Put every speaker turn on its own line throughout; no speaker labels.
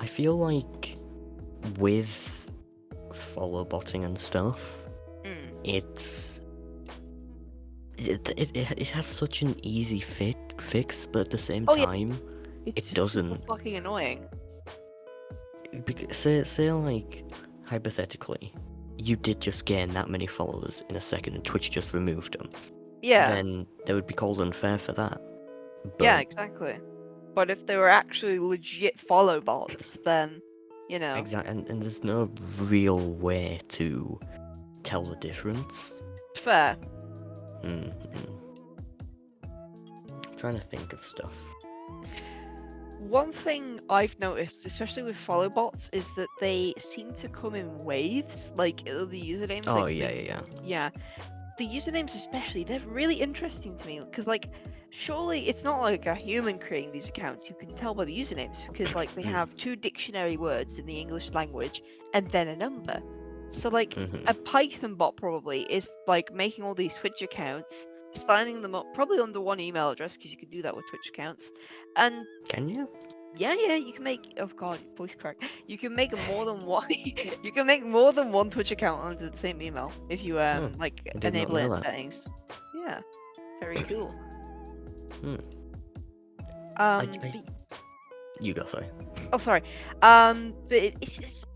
I feel like with follow botting and stuff,
Mm.
it has such an easy fix, but at the same
Oh yeah,
time,
it's
it
just super
doesn't.
fucking annoying.
Say like hypothetically, you did just gain that many followers in a second, and Twitch just removed them.
Yeah,
Then they would be called unfair for that.
yeah,
But
exactly. But if they were actually legit follow bots, then, you know,
and there's no real way to tell the difference.
fair.
Trying to think of stuff.
One thing I've noticed, especially with follow bots, is that they seem to come in waves. Like the usernames,
Oh
like
yeah.
the usernames especially, they're really interesting to me because like surely it's not like a human creating these accounts. You can tell by the usernames because like they have 2 dictionary words in the English language and then a number. So like a Python bot probably is like making all these Twitch accounts, signing them up probably under one email address because you can do that with Twitch accounts, and
Can you?
yeah, you can make. Oh god, voice crack. You can make more than one. You can make more than one Twitch account under the same email if you
Oh,
like
I did not
enable it
know
in
that.
settings. Yeah, very cool.
Hmm. I,
Um,
I,
but,
you go, sorry.
oh sorry. But it's just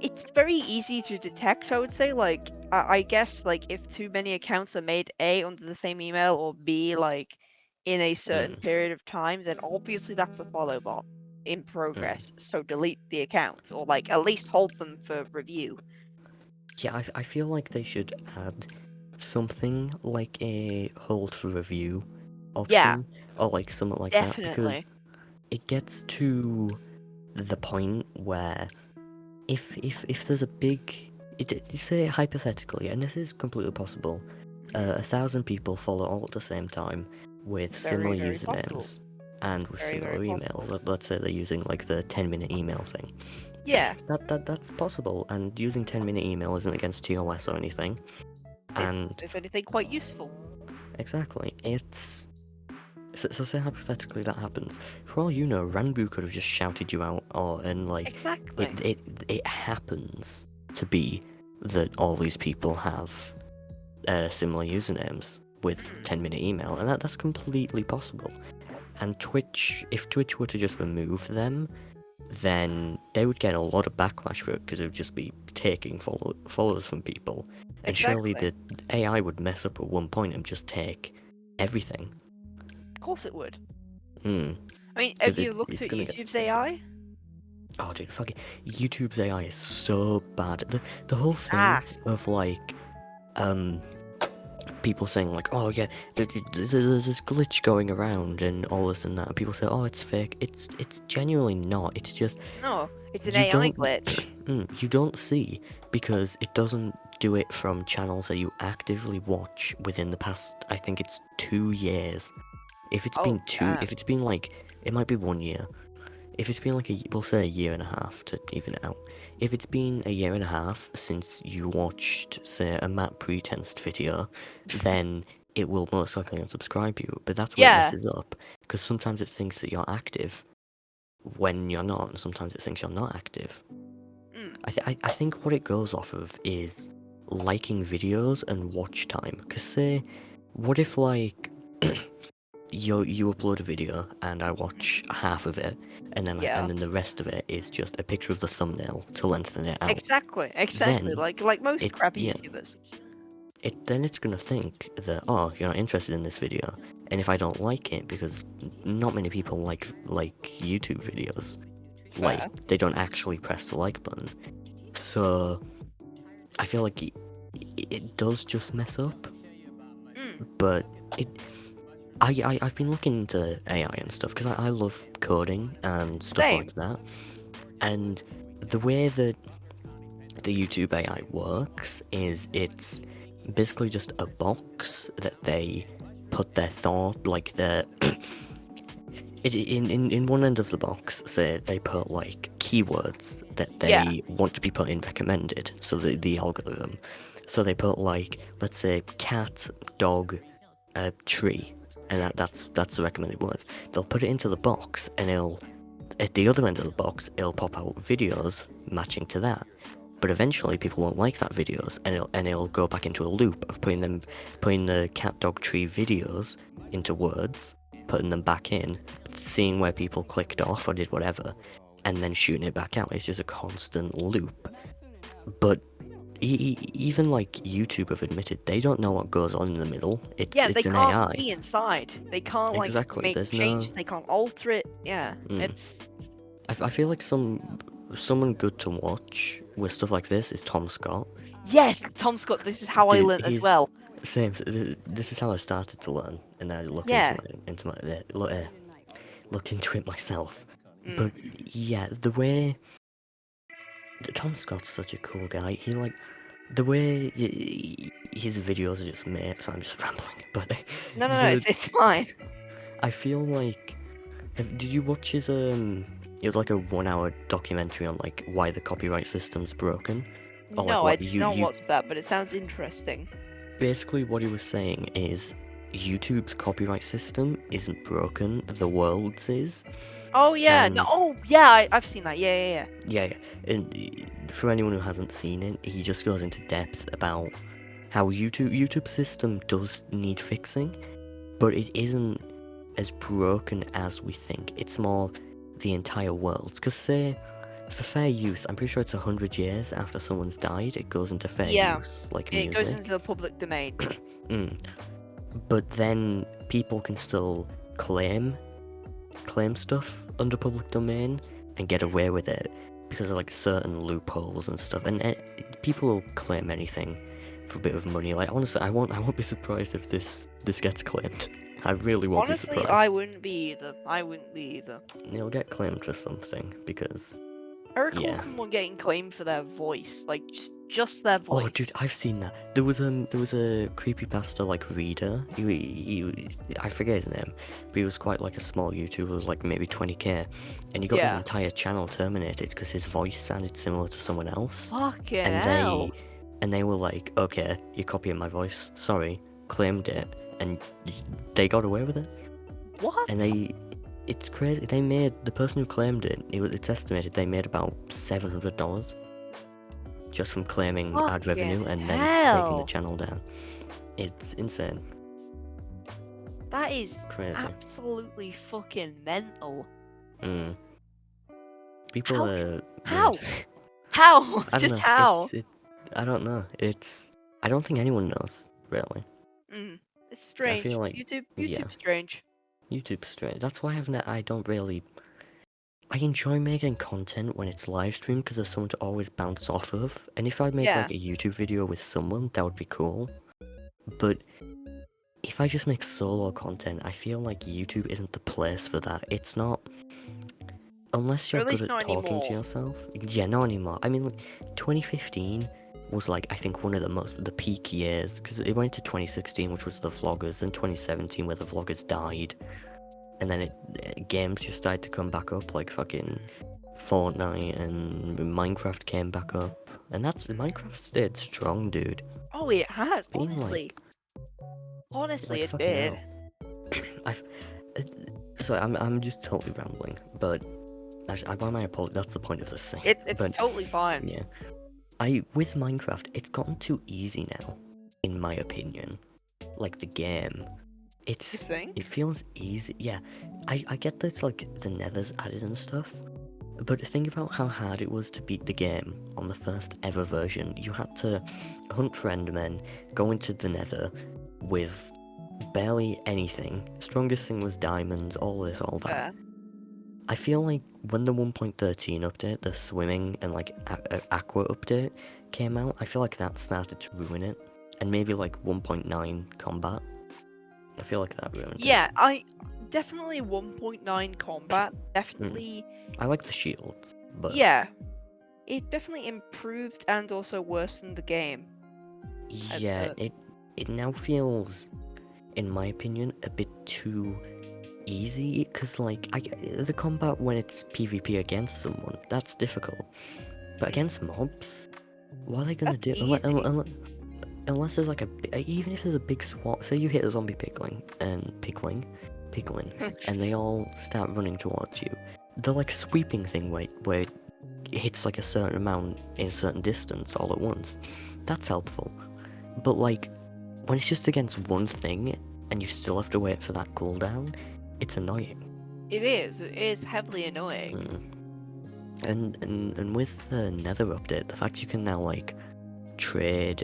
it's very easy to detect. I would say, like I guess like if too many accounts are made A under the same email or B like in a certain period of time, then obviously that's a follow bot in progress. So delete the accounts or like at least hold them for review.
Yeah, I feel like they should add something like a hold for review
Yeah,
option, or like something like that, because
definitely.
it gets to the point where if there's a big, say hypothetically, and this is completely possible, 1,000 people follow all at the same time with
Very,
similar
very possible.
usernames and with
Very, very
similar emails.
possible.
Let's say they're using like the 10-minute email thing.
Yeah,
That's possible, and using 10-minute email isn't against TOS or anything.
it's
And
if anything quite useful.
exactly, it's so say hypothetically that happens. For all you know, Ranbu could have just shouted you out, and like it
Exactly.
it it happens to be that all these people have similar usernames with
Mm,
10-minute email, and that's completely possible. And Twitch, if Twitch were to just remove them, then they would get a lot of backlash for it because it would just be taking followers from people. And surely
exactly.
the AI would mess up at one point and just take everything.
Of course it would.
Hmm.
I mean, have
Because
you looked
it's
at
gonna get to
YouTube's
the stage.
AI?
Oh, dude, fucking YouTube's AI is so bad. The whole
It's
thing
ass.
of like, um, people saying like, oh yeah, there's this glitch going around and all this and that. And people say, oh, it's fake. It's genuinely not. It's just
No, it's an
you
AI
don't
glitch.
you don't see because it doesn't do it from channels that you actively watch within the past. I think it's 2 years.
Oh, damn.
If it's been like, it might be 1 year. If it's been like we'll say a year and a half to even it out. If it's been a year and a half since you watched, say, a Matt Pretenced video, then it will most likely unsubscribe you. But that's where it
Yeah.
messes up, because sometimes it thinks that you're active when you're not, and sometimes it thinks you're not active.
Mm,
I think what it goes off of is liking videos and watch time. Because say, what if like you upload a video and I watch half of it, and
yeah.
then the rest of it is just a picture of the thumbnail to lengthen it out.
Exactly.
Then
Like most
it
crappy
yeah
YouTubers.
it's gonna think that, oh, you're not interested in this video, and if I don't like it, because not many people like YouTube videos, like
Fair.
they don't actually press the like button. So I feel like it does just mess up,
Mm,
but it I've been looking into AI and stuff because I love coding and stuff
same.
like that. And the way that the YouTube AI works is it's basically just a box that they put their thought, like their in one end of the box, say they put like keywords that
Yeah.
they want to be put in recommended, so the algorithm. So they put like, let's say, cat, dog, tree, and that's the recommended words. They'll put it into the box and it'll at the other end of the box, it'll pop out videos matching to that. But eventually, people won't like that videos, and it'll go back into a loop of putting the cat dog tree videos into words, putting them back in, seeing where people clicked off or did whatever, and then shooting it back out. It's just a constant loop. But even like YouTube have admitted they don't know what goes on in the middle.
Yeah, they
It's an
can't
AI.
see inside. They can't like
Exactly.
make
There's no.
changes. They can't alter it. Yeah,
Mm.
it's
I feel like someone good to watch with stuff like this is Tom Scott.
yes, Tom Scott. This is how I
Dude,
learnt as
he's
well.
same. This is how I started to learn, and then I looked
Yeah.
looked into it myself.
Mm.
But yeah, the way Tom Scott's such a cool guy. He like the way his videos are just made. So I'm just rambling, but
No,
the
it's fine.
I feel like did you watch his It was like a 1 hour documentary on like why the copyright system's broken, or like
No, I
what
did
you
not
you
watch that, but it sounds interesting.
basically what he was saying is YouTube's copyright system isn't broken, the world's is.
Oh yeah, no,
And
oh yeah, I've seen that. Yeah.
yeah, and for anyone who hasn't seen it, he just goes into depth about how YouTube system does need fixing, but it isn't as broken as we think. It's more the entire world. Because say, for fair use, I'm pretty sure it's 100 years after someone's died, it goes into fair
Yeah,
use, like
it goes into
music.
the public domain.
Mm. But then people can still claim stuff under public domain and get away with it because of like certain loopholes and stuff. And people will claim anything for a bit of money. Like honestly, I won't be surprised if this gets claimed. I really won't be
Honestly,
surprised.
I wouldn't be either.
It'll get claimed for something because
I recall
yeah.
someone getting claimed for their voice, like just their
Oh,
voice.
dude, I've seen that. There was a creepypasta like reader. I forget his name, but he was quite like a small YouTuber. It was like maybe 20k, and he got his
Yeah.
entire channel terminated because his voice sounded similar to someone else.
Fucking
And
hell.
they were like, okay, you're copying my voice. Sorry, claimed it, and they got away with it.
What?
And it's crazy. They made the person who claimed it. It's estimated they made about $700 just from claiming ad
Fucking
revenue and then taking the
hell.
channel down. It's insane.
That is
Crazy.
absolutely fucking mental.
Mm. People
How?
are
How?
weird.
How?
I don't
Just
know.
how?
I don't know. I don't think anyone knows, really.
It's
I
strange.
feel like, yeah,
YouTube's strange.
YouTube's strange. That's why I don't really. I enjoy making content when it's live streamed because there's someone to always bounce off of. And if I make
Yeah.
like a YouTube video with someone, that would be cool. But if I just make solo content, I feel like YouTube isn't the place for that. It's not. Unless
Or
you're
at
good
least
at
not
talking to
anymore.
yourself. Yeah, not anymore. I mean, like, 2015 was like, I think one of the peak years, because it went to 2016, which was the vloggers, then 2017 where the vloggers died, and then games just started to come back up, like fucking Fortnite and Minecraft came back up, and Minecraft stayed strong, dude.
Oh, it has.
Being
Honestly,
like
it
fucking
did.
hell. I've, sorry, I'm just totally rambling, but actually, why am I apologizing? That's the point of this thing.
It's
But
totally fine.
yeah, with Minecraft, it's gotten too easy now, in my opinion. Like the game,
You think?
it feels easy. Yeah, I get that it's like the Nether's added and stuff, but think about how hard it was to beat the game on the first ever version. You had to hunt for Endermen, go into the Nether with barely anything. Strongest thing was diamonds, all this, all that.
Fair.
I feel like when the 1.13 update, the swimming and like aqua update came out, I feel like that started to ruin it. And maybe like 1.9 combat. I feel like that ruined
Yeah, I definitely 1.9 combat. Definitely.
it. I like the shields, but
Yeah, it definitely improved and also worsened the game.
yeah, it now feels, in my opinion, a bit too easy. Cause like the combat when it's PvP against someone, that's difficult. But against mobs, what are they gonna
That's
do?
easy.
Unless there's like even if there's a big SWAT, say you hit a zombie piglin, and they all start running towards you. the like sweeping thing where it hits like a certain amount in a certain distance all at once. That's helpful. But like when it's just against one thing and you still have to wait for that cooldown, it's annoying.
It is. It is heavily annoying.
Mm. And with the Nether update, the fact you can now like trade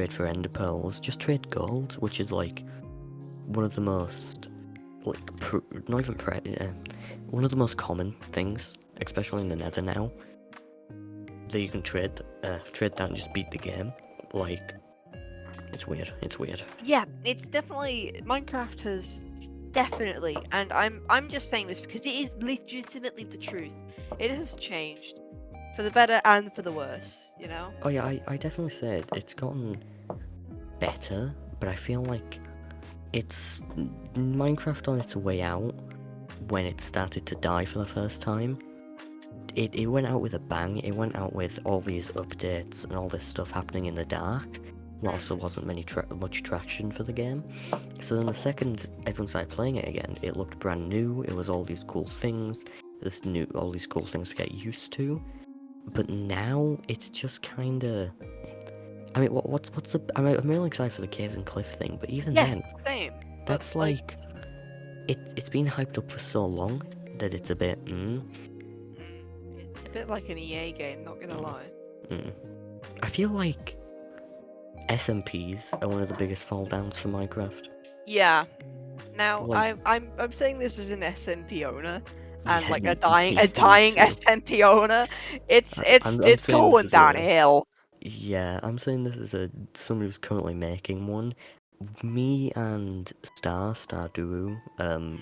for ender pearls, just trade gold, which is like one of the most like not even one of the most common things, especially in the Nether now, that you can trade that and just beat the game. Like it's weird. It's weird.
Yeah, it's definitely Minecraft has definitely, and I'm just saying this because it is legitimately the truth. It has changed for the better and for the worse, you know?
Oh yeah, I definitely said it's gotten better, but I feel like it's Minecraft on its way out when it started to die for the first time. It went out with a bang. It went out with all these updates and all this stuff happening in the dark, whilst there wasn't much traction for the game. So then the second everyone started playing it again, it looked brand new. It was all these cool things, all these cool things to get used to. But now it's just kind of. I mean, what's the? I'm really excited for the caves and cliff thing, but even
Yes,
then,
same. But
that's like it's been hyped up for so long that it's a bit.
it's a bit like an EA game, not gonna
Mm,
lie.
mm. I feel like SMPs are one of the biggest fall downs for Minecraft.
Yeah. Now
Like,
I'm saying this as an SMP owner and
yeah,
like a
me
dying
too.
SMP owner. It's
I,
it's
I'm
it's
saying this
going
as a
downhill.
yeah. I'm saying this as a someone who's currently making one. Me and Stardew,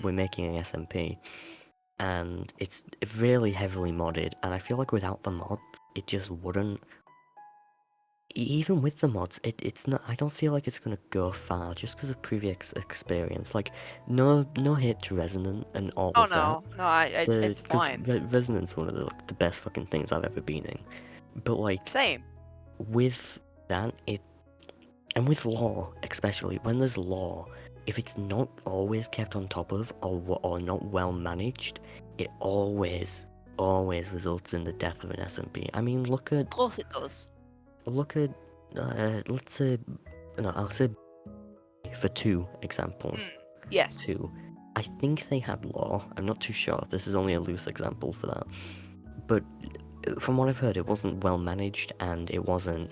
we're making an SMP, and it's really heavily modded. And I feel like without the mods, it just wouldn't. Even with the mods, it's not. I don't feel like it's gonna go far just because of previous experience. Like, no hate to Resonant and all
Oh
of that.
no, no,
The
it's
because
fine.
Resonant's one of the best fucking things I've ever been in. But like
Same.
with that, and with law especially when there's law, if it's not always kept on top of or not well managed, it always results in the death of an SMP. I mean,
Of course it does.
look at let's say no, I'll say for two
Mm,
examples.
yes.
Two, I think they had law. I'm not too sure. This is only a loose example for that. But from what I've heard, it wasn't well managed and it wasn't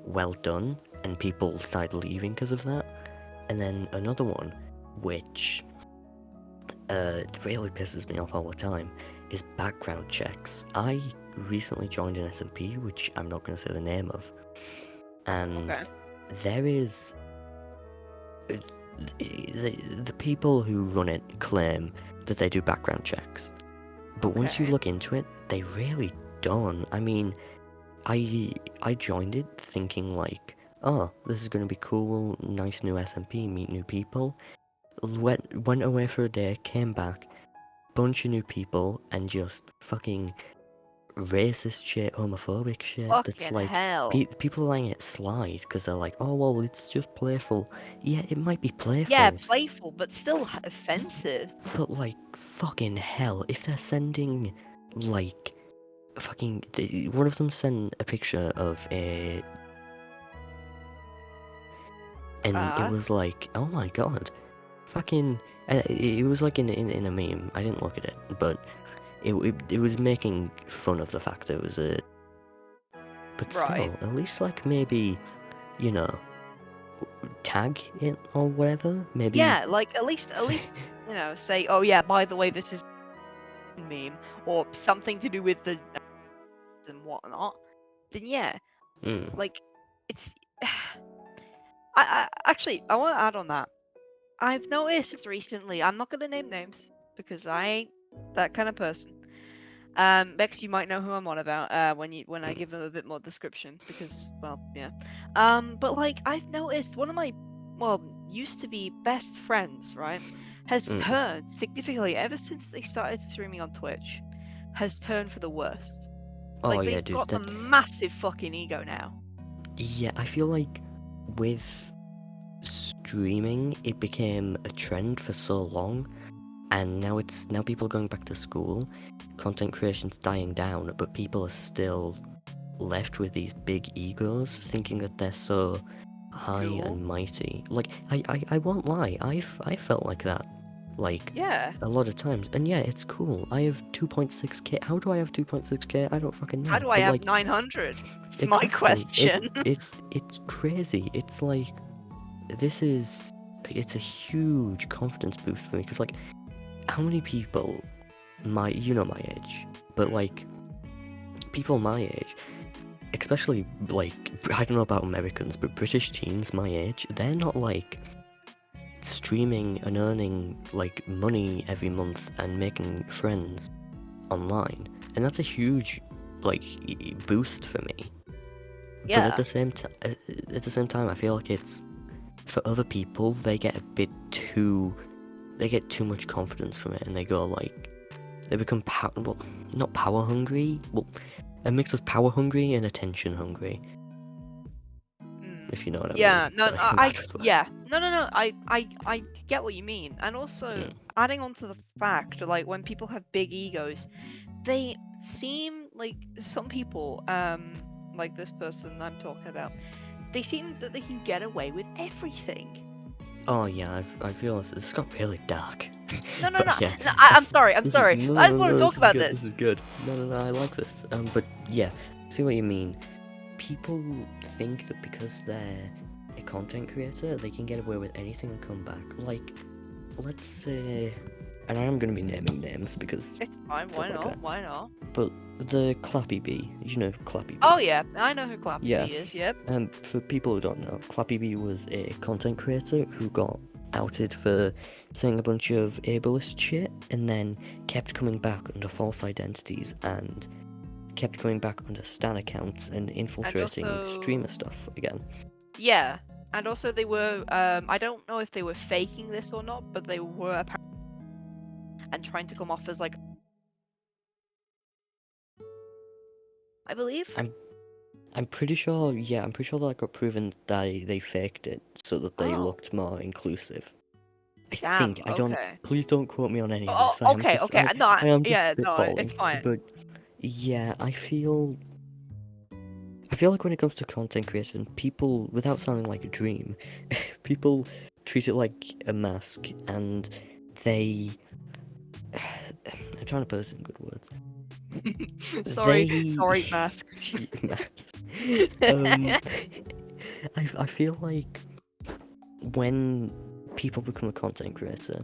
well done, and people started leaving because of that. And then another one, which really pisses me off all the time, is background checks. I recently joined an SMP, which I'm not going to say the name of, and
Okay.
there is the people who run it claim that they do background checks, but once you
Okay.
look into it, they really don't. I mean, I joined it thinking like, oh, this is gonna be cool, nice new SMP, meet new people. Went away for a day, came back, bunch of new people, and just fucking racist shit, homophobic shit. That's
Fucking
like
hell.
people letting it slide because they're like, oh well, it's just playful. Yeah, it might be
Yeah,
playful,
playful, but still offensive.
but like fucking hell, if they're sending like fucking one of them sent a picture of a and it
Uh,
was like, oh my god, fucking. It was like in a meme. I didn't look at it, but it was making fun of the fact that it was a. But
right.
still, at least like maybe, you know, tag it or whatever. Maybe
Yeah, like at
say.
least say, oh yeah, by the way, this is a meme or something to do with the and whatnot. Then yeah,
Mm,
like it's. I actually I want to add on that. I've noticed recently. I'm not gonna name names because I ain't that kind of person. Bex, you might know who I'm on about when I
mm,
give them a bit more description because well yeah. But like I've noticed one of my well used to be best friends right has
mm.
turned significantly ever since they started streaming on Twitch, has turned for the worst.
Oh
Like
yeah,
they've
dude.
got a
That
massive fucking ego now.
yeah. I feel like with streaming, it became a trend for so long. and now people are going back to school, content creation's dying down, but people are still left with these big egos, thinking that they're so high
Cool.
and mighty. Like, I won't lie, I felt like that, like,
Yeah.
a lot of times. And yeah, it's cool. I have 2.6k. How do I have 2.6k? I don't fucking
How
know.
do I
But
have
like,
900? It's my
exactly,
question.
it's crazy. It's like, this is, it's a huge confidence boost for me, because like, how many people my age, but like, people my age, especially like, I don't know about Americans, but British teens my age, they're not like streaming and earning like money every month and making friends online, and that's a huge like boost for me. But
Yeah.
at the same time, I feel like it's, for other people, they get a bit too, they get too much confidence from it, and they go like, they become well, not power hungry, well, a mix of power hungry and attention hungry,
Mm.
if you know what I mean.
Yeah, no,
Sorry,
no,
I'm bad with
yeah,
words.
no, I get what you mean, and also
Mm.
adding on to the fact, like when people have big egos, they seem like some people, like this person I'm talking about, they seem that they can get away with everything.
Oh yeah, I've realised this got really dark.
No, no, no,
But yeah,
no, I'm sorry, I'm
this is
sorry,
no,
but I
no,
just want to
no.
talk
This is
about
good. This
this.
is good. No, no, no. I like this. But yeah, see what you mean. People think that because they're a content creator, they can get away with anything and come back. Like, let's say, and I am going to be naming names because
It's fine, why
stuff like
not?
that.
Why not?
But the Clappy Bee, you know Clappy
Oh
Bee.
yeah, I know who Clappy
Yeah.
Bee is. Yep.
For people who don't know, Clappy Bee was a content creator who got outed for saying a bunch of ableist shit, and then kept coming back under false identities and kept coming back under stan accounts and
And
infiltrating streamer
also,
stuff again.
yeah, and also they were. I don't know if they were faking this or not, but they were apparently and trying to come off as like, I believe.
I'm I'm pretty sure, yeah, I'm pretty sure that got proven that they faked it so that they
Oh,
looked more inclusive. I think,
damn.
I don't,
Okay.
please don't quote me on any of
Oh,
this. I am
okay,
just
okay. No,
I am just
yeah, no, it's
spitballing.
fine.
But yeah, I feel like when it comes to content creation, people, without sounding like a dream, people treat it like a mask, and they. I'm trying to put this in good words.
Sorry,
They.
sorry, mask.
Mask. um, I feel like when people become a content creator,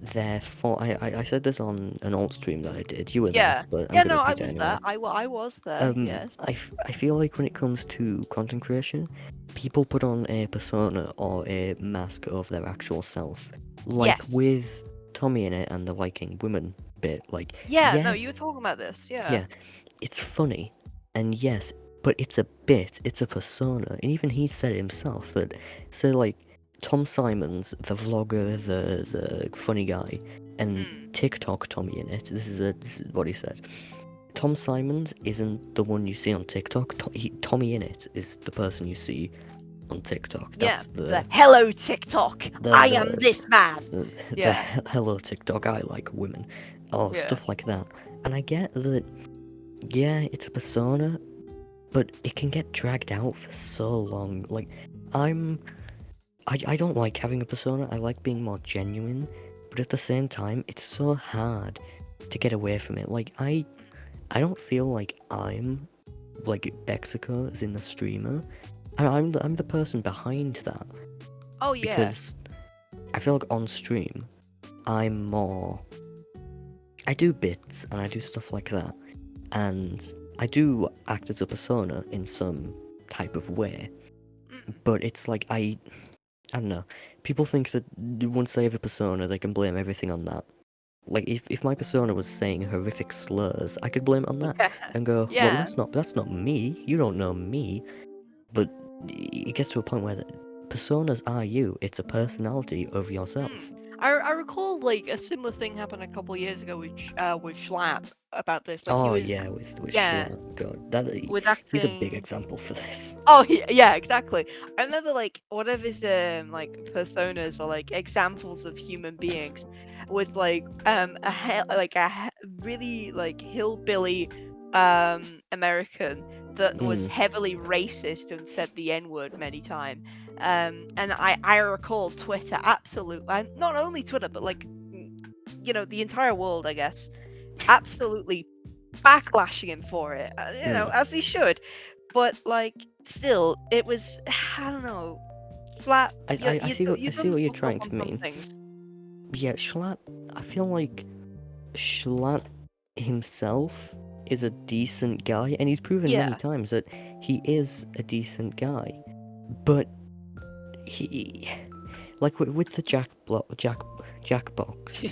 therefore, I said this on an alt stream that I did. You were there,
Yeah,
but I'm
yeah.
gonna
No, I
repeat it
was
anyway.
there. I was there. Yes.
I feel like when it comes to content creation, people put on a persona or a mask of their actual self. Like
Yes.
with Tommy in it and the liking women bit, like,
Yeah. No,
yeah,
you were talking about this. Yeah.
yeah, it's funny, and yes, but it's a bit, it's a persona, and even he said himself that, so like, Tom Simons, the vlogger, the funny guy, and
Mm.
TikTok Tommy in it, this is what he said. Tom Simons isn't the one you see on TikTok. Tommy in it is the person you see on TikTok.
Yeah.
That's
The hello TikTok.
the
I am
the
this man.
the
Yeah.
hello TikTok. I like women, or
Yeah.
stuff like that. And I get that. Yeah, it's a persona, but it can get dragged out for so long. Like, I'm. I don't like having a persona. I like being more genuine, but at the same time, it's so hard to get away from it. Like, I don't feel like I'm like Bexicho as in the streamer, and I'm the person behind that,
Oh yeah.
because I feel like on stream I'm more, I do bits and I do stuff like that, and I do act as a persona in some type of way,
Mm.
but it's like I don't know, people think that once they have a persona they can blame everything on that. Like, if my persona was saying horrific slurs, I could blame it on that
Yeah.
and go, well,
Yeah.
that's not me. You don't know me. But it gets to a point where personas are you. It's a personality of
Mm.
yourself.
I recall like a similar thing happened a couple years ago with Schlapp about this. Like he
Oh
was,
yeah, with
yeah,
Schlatt. God, that
with
he's a big
acting.
example for this.
Oh yeah, exactly. I remember like one of his like personas or like examples of human beings. was like really like hillbilly American that was heavily racist and said the N-word many times. And I recall Twitter not only Twitter but like the entire world, I guess, absolutely backlashing him for it. As he should. But like still, it was I don't know, flat.
I
You
see
done
what you're
fucked up
trying
on
to
some
mean.
things.
Yeah, Schlatt, I feel like Schlatt himself is a decent guy, and he's proven many
Yeah.
times that he is a decent guy. But he, like with the Jackbox, with
Jackbox.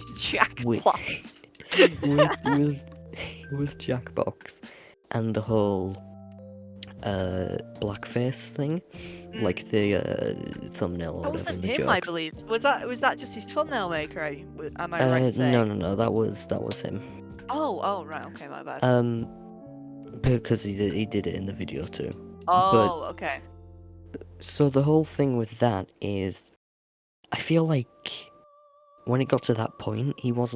with with Jackbox, and the whole blackface thing, like the thumbnail or
That
whatever,
wasn't
and the
him, I
jokes.
believe. Was that just his thumbnail maker? Am I right in saying?
No, that was him.
Oh, right. Okay, my bad.
Because he did it in the video too. But
Oh, okay.
so the whole thing with that is, I feel like when it got to that point, he was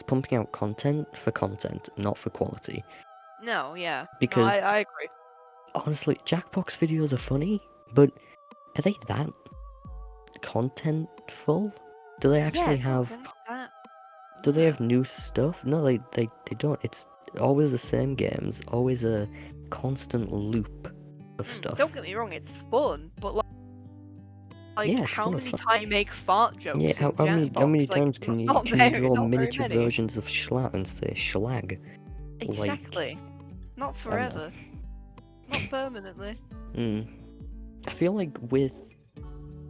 pumping out content for content, not for quality.
No, yeah. No,
Because
I agree.
honestly, Jackbox videos are funny, but are they that contentful? Do they
Yeah,
actually
no,
have?
they're not that.
Do they have new stuff? No, they don't. It's always the same games, always a constant loop of
Don't
stuff.
get me wrong, it's fun, but like
Yeah, it's
how
fun as
many
fuck.
times you make fart
Yeah,
jokes in
how many
Jackbox? Like
times
not
can you
very,
draw
not very
miniature
many.
versions of Schlatt and say schlag? Like,
Exactly. Not
I don't know.
forever. Not permanently.
I feel like with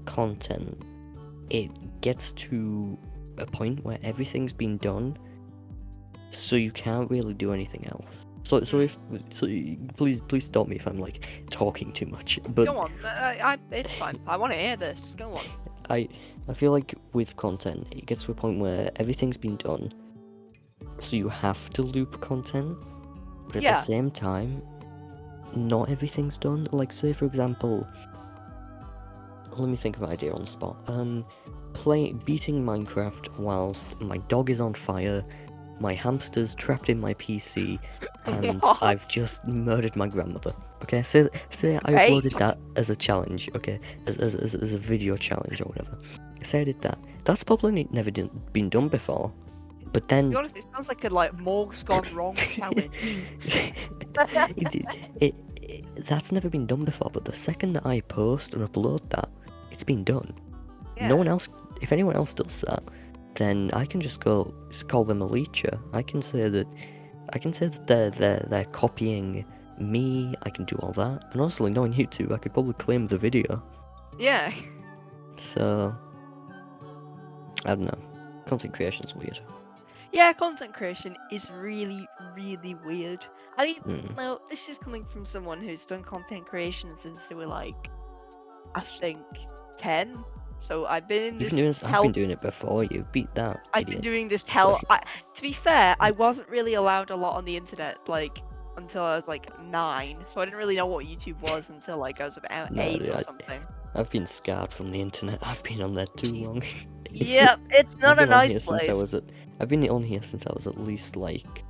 content, it gets to a point where everything's been done, so you can't really do anything else. Please stop me if I'm like talking too much. But
Go on. It's fine. I want to hear this. Go on.
I I feel like with content, it gets to a point where everything's been done, so you have to loop content. But at the
Yeah.
same time, not everything's done. Like, say for example, let me think of an idea on the spot. Beating Minecraft whilst my dog is on fire, my hamster's trapped in my PC, and
What?
I've just murdered my grandmother. Okay, say I
Great.
uploaded that as a challenge. Okay, as a video challenge or whatever. Say I did that. That's probably never been done before. But
To
then
be honest, it sounds like a morgue's gone wrong challenge.
that's never been done before, but the second that I post and upload that, it's been done. No
Yeah.
one else, if anyone else does that, then I can just call them a leecher. I can say that they're copying me. I can do all that. And honestly, knowing YouTube, I could probably claim the video.
Yeah.
So I don't know. Content creation's weird.
Yeah, content creation is really, really weird. I mean,
Mm.
now this is coming from someone who's done content creation since they were like, I think, 10. So I've been in
You've been
this
doing this, I've been doing it before you. Beat that,
I've been
idiot.
doing this
Sorry.
To be fair, I wasn't really allowed a lot on the internet, like, until I was like 9. So I didn't really know what YouTube was until like I was about
No,
8
dude,
or something.
I've been scarred from the internet. I've been on there too
Jeez.
long.
Yep, it's
I've
not a
been on
nice
here since I
place.
was at. I've been on here since I was at least like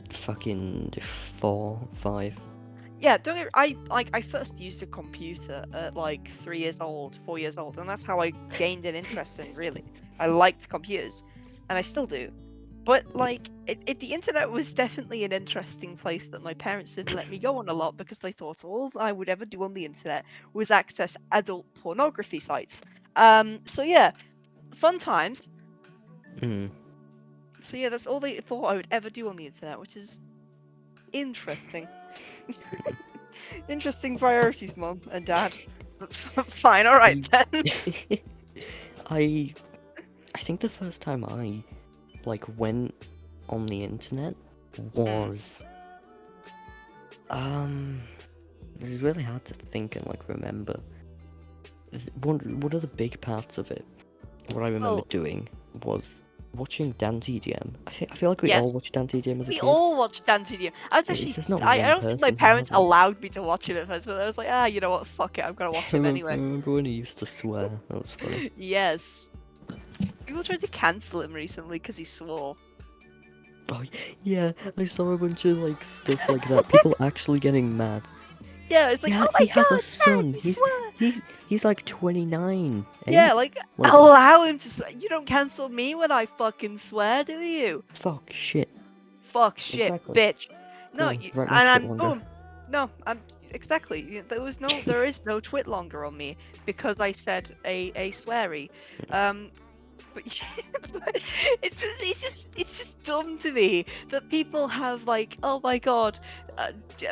fucking 4, 5.
Yeah, don't get, I first used a computer at like 3 years old, 4 years old, and that's how I gained an interest in it, really. I liked computers, and I still do. But like, the internet was definitely an interesting place that my parents didn't let me go on a lot because they thought all I would ever do on the internet was access adult pornography sites. So yeah, fun times.
Mm.
So yeah, that's all they thought I would ever do on the internet, which is interesting. Interesting priorities, Mum and Dad. Fine, alright then.
I I think the first time I like went on the internet was this is really hard to think and like remember. One of the big parts of it, what I remember
Well,
doing was watching Dan TDM. I feel like we all
yes.
watched Dan TDM as a
We
kid.
all watched Dan TDM. I was actually,
It's just not
I
one
don't think my
person who
parents
hasn't.
allowed me to watch it at first, but I was like, you know what, fuck it, I'm gonna watch
I
him
remember, I
anyway.
remember when he used to swear. That was funny.
Yes. People tried to cancel him recently because he swore.
Oh yeah, I saw a bunch of like stuff like that. People actually getting mad.
Yeah, it's like, oh my
He has a
god, Dad,
son.
you swear.
He's like 29, eh?
Yeah, like,
Whatever.
allow him to swear. You don't cancel me when I fucking swear, do you?
Fuck shit.
Fuck, shit,
Exactly.
bitch. No,
Yeah,
you,
write my
and
twit
I'm,
longer.
boom. No, I'm, exactly. There is no twit longer on me because I said a sweary. Um, but it's just dumb to me that people have like, oh my god,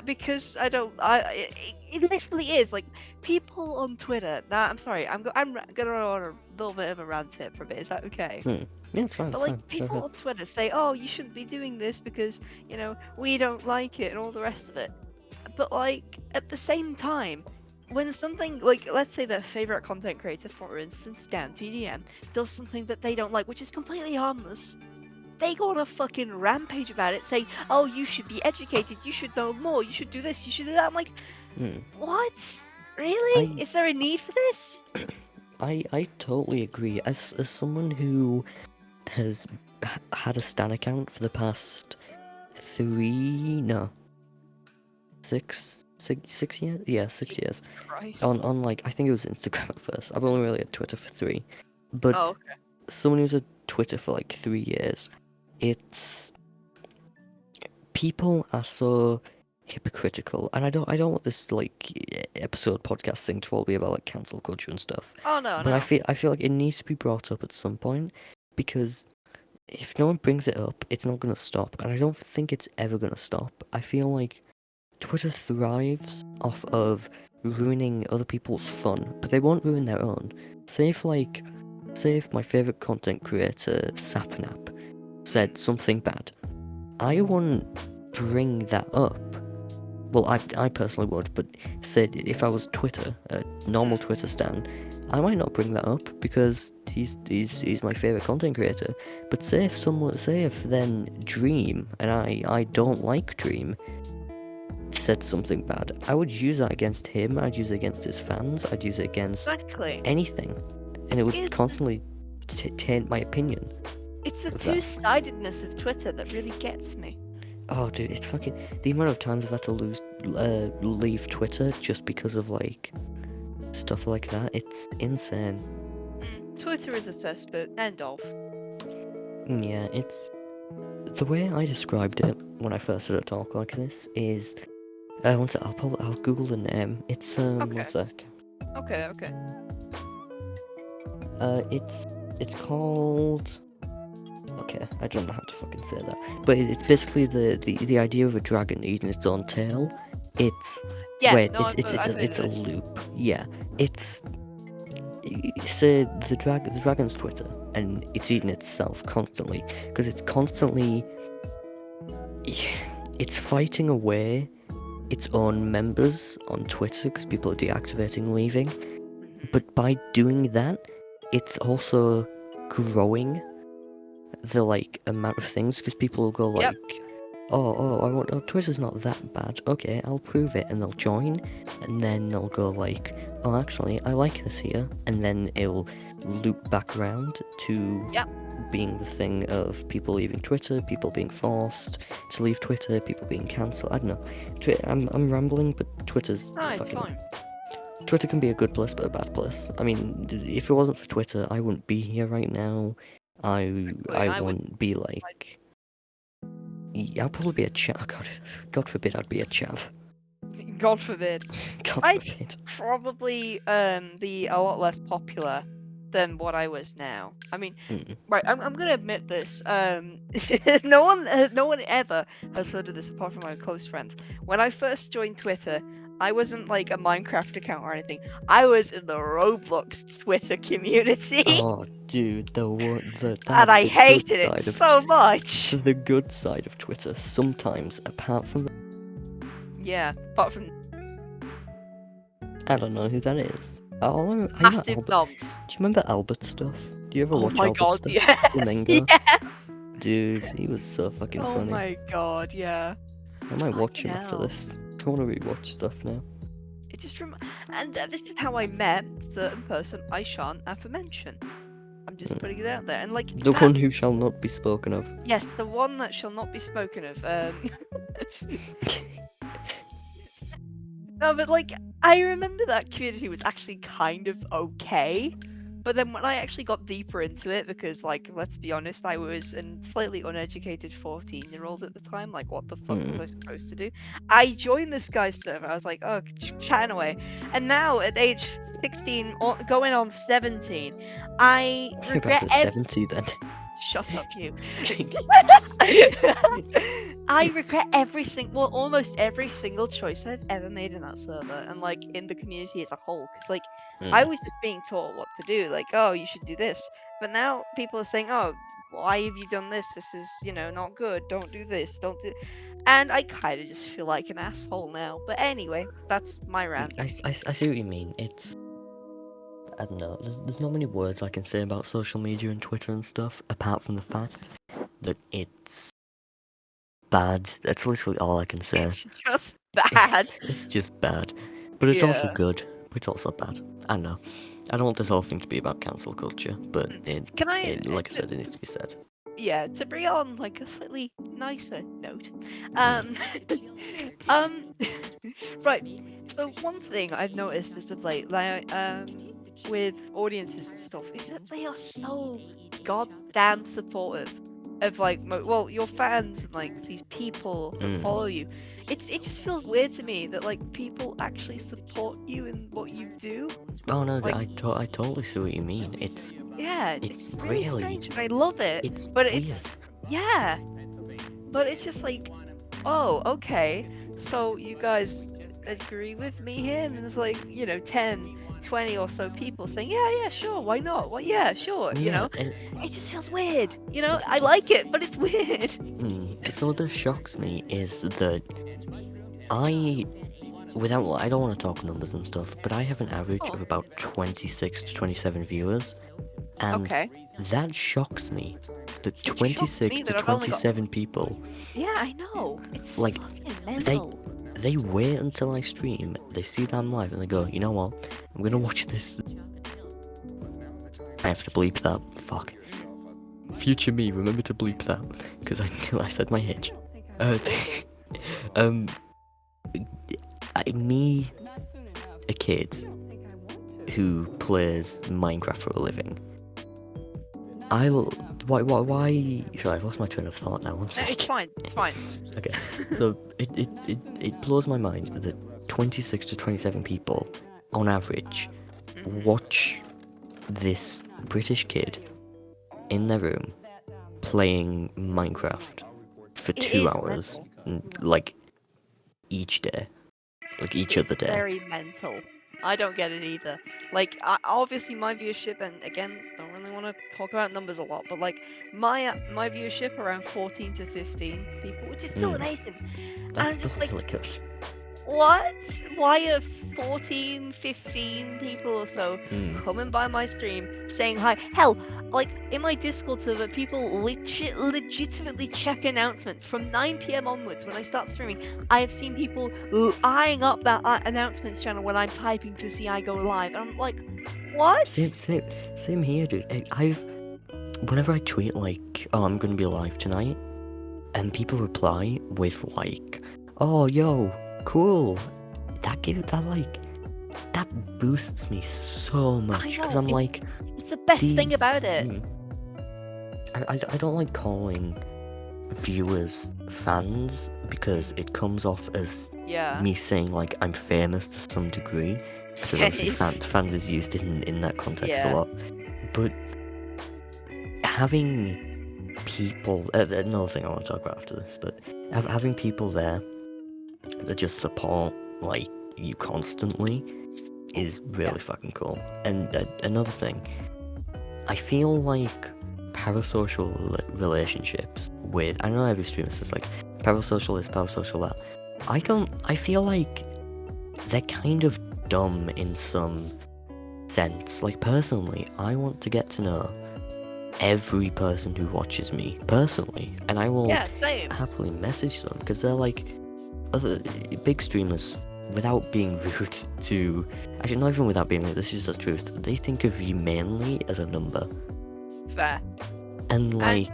because I don't it literally is like people on Twitter. Now I'm sorry, I'm gonna go on a little bit of a rant here for a bit. Is that okay?
Yeah, it's fine.
But
It's
like
fine. Go
people
ahead.
on Twitter say, oh, you shouldn't be doing this because we don't like it and all the rest of it. But like at the same time, when something like, let's say their favorite content creator, for instance, Dan TDM, does something that they don't like, which is completely harmless, they go on a fucking rampage about it, saying, "Oh, you should be educated. You should know more. You should do this. You should do that." I'm like,
Hmm.
what? Really?
I
Is there a need for this?
I totally agree. As someone who has had a Stan account for the past 6 years. Yeah, 6 years.
Christ.
On like I think it was Instagram at first. I've only really had Twitter for 3, but
Oh, okay.
someone who's had Twitter for like 3 years, it's people are so hypocritical, and I don't want this like episode podcast thing to all be about like cancel culture and stuff.
Oh no,
But I
no.
feel like it needs to be brought up at some point because if no one brings it up, it's not gonna stop, and I don't think it's ever gonna stop. I feel like Twitter thrives off of ruining other people's fun, but they won't ruin their own. Say if my favourite content creator, Sapnap, said something bad, I wouldn't bring that up. Well, I personally would, but said if I was Twitter, a normal Twitter stan, I might not bring that up because he's my favourite content creator. But say if then Dream, and I don't like Dream, said something bad, I would use that against him, I'd use it against his fans, I'd use it against
Exactly.
anything, and it would
Is
constantly taint my opinion
It's the
of that.
two-sidedness of Twitter that really gets me.
Oh, dude, it's fucking the amount of times I've had to leave Twitter just because of like stuff like that. It's insane.
Twitter is a cesspit. End of.
Yeah, it's the way I described it when I first heard a talk like this is. One sec, I'll Google the name. It's
Okay.
one sec.
Okay. Okay.
It's called. Okay, I don't know how to fucking say that, but it's basically the idea of a dragon eating its own tail. It's
Yeah.
wait,
No, I've heard
it's
of
a
this.
loop. Yeah, it's say the dragon's Twitter, and it's eating itself constantly because it's constantly it's fighting away its own members on Twitter because people are deactivating, leaving. But by doing that, it's also growing the like amount of things because people will go
Yep.
like, oh, Twitter's not that bad. Okay, I'll prove it, and they'll join, and then they'll go like, oh, actually, I like this here, and then it'll loop back around to
Yep.
being the thing of people leaving Twitter, people being forced to leave Twitter, people being cancelled. I don't know. I'm rambling, but Twitter's
No, it's
fucking.
fine.
Twitter can be a good place, but a bad place. I mean, if it wasn't for Twitter, I wouldn't be here right now. I
I would.
wouldn't be like. I'd probably be a chav. Oh, God forbid I'd be a chav.
God forbid.
God
I'd
forbid.
probably be a lot less popular than what I was now. I mean,
Mm.
right, I'm gonna admit this. No one ever has heard of this apart from my close friends. When I first joined Twitter, I wasn't like a Minecraft account or anything. I was in the Roblox Twitter community,
Oh, dude,
and I
the good
hated it
side of
so much.
the good side of Twitter. Sometimes, apart from
Yeah, apart from
I don't know who that is. Oh, I know
massive
Albert.
knobs.
Do you remember Albert stuff? Do you ever
Oh
watch
my
Albert
god,
stuff?
yes,
Flamingo?
yes.
Dude, he was so fucking
Oh
funny.
my god, yeah.
I might watch
Fucking
him after
hell.
this. I want to rewatch stuff now.
It just and this is how I met certain person I shan't ever mention. I'm just putting it out there. And like
The
that,
one who shall not be spoken of.
yes, the one that shall not be spoken of. No, but like I remember that community was actually kind of okay. But then when I actually got deeper into it, because like let's be honest, I was a slightly uneducated 14-year-old at the time. Like, what the fuck was I supposed to do? I joined this guy's server. I was like, oh, chatting away. And now at age 16, going on 17, I
You're about
regret
at 70 then.
Shut up, you. I regret almost every single choice I've ever made in that server, and like in the community as a whole. Because like I was just being taught what to do, like, oh, you should do this. But now people are saying, oh, why have you done this? This is, not good. Don't do this. Don't do. And I kind of just feel like an asshole now. But anyway, that's my rant.
I see what you mean. I don't know. There's not many words I can say about social media and Twitter and stuff, apart from the fact that it's bad. That's literally all I can say.
It's just bad.
It's just bad. But it's also
Yeah.
good. But it's also bad. I know. I don't want this whole thing to be about cancel culture, but
Can I,
like I said, it needs to be said.
yeah, to bring it on like a slightly nicer note.
Hmm.
Um, right. So one thing I've noticed as of late, like, with audiences and stuff, is that they are so goddamn supportive of like, well, your fans and like these people that follow you. It just feels weird to me that like people actually support you in what you do.
Oh no,
Like,
I totally see what you mean.
yeah,
It's
it's really
really,
strange, and I love it.
it's
But
weird.
yeah, but it's just like, oh, okay, so you guys agree with me here? And there's like, 10, 20 or so people saying, yeah, sure, why not? Well, yeah, sure,
Yeah, and
It just feels weird, I like it, but it's weird.
so what shocks me is that I don't want to talk numbers and stuff, but I have an average
Oh,
of about 26 to 27 viewers, and
okay.
that shocks me. That
It shocks
26
me
to
that I've only got,
27 people,
yeah, I know, it's
like,
fucking
they
mental.
they wait until I stream, they see that I'm live, and they go, you know what, I'm gonna watch this. I have to bleep that. Fuck. Future me, remember to bleep that, because I knew I said my age. Um, me, a kid who plays Minecraft for a living. Why? Sorry, I've lost my train of thought now. One
No,
sec.
it's fine, it's fine.
Okay, so it blows my mind that 26 to 27 people, on average, watch this British kid in their room playing Minecraft for
It
2
is
hours,
mental.
like each day, like each
It's
other day.
very mental. I don't get it either. Like, obviously my viewership, and again, don't really want to talk about numbers a lot, but like my viewership around 14 to 15 people, which is still amazing. And
That's
I'm
still
just like,
really good.
what? Why are 14, 15 people or so coming by my stream saying hi? Hell, like in my Discord server, people legitimately check announcements from 9 p.m. onwards when I start streaming. I have seen people eyeing up that announcements channel when I'm typing to see I go live. And I'm like, what?
Same here, dude. Whenever I tweet like, "Oh, I'm gonna be live tonight," and people reply with like, "Oh, yo, cool," that boosts me so
I
much because
know,
I'm like,
it's the best thing
these.
about it.
I don't like calling viewers fans because it comes off as
Yeah.
me saying like I'm famous to some degree, because obviously fans is used in that context a
Yeah.
lot. But having people, another thing I want to talk about after this, but having people there that just support like you constantly is really fucking cool. And another thing, I feel like parasocial relationships with, I know every streamer says like parasocial this, parasocial that. I feel like they're kind of dumb in some sense. Like personally, I want to get to know every person who watches me personally, and I will
Yeah, same.
happily message them because they're like other big streamers. Without being rude to, actually not even without being rude, this is the truth. They think of you mainly as a number.
Fair.
And like,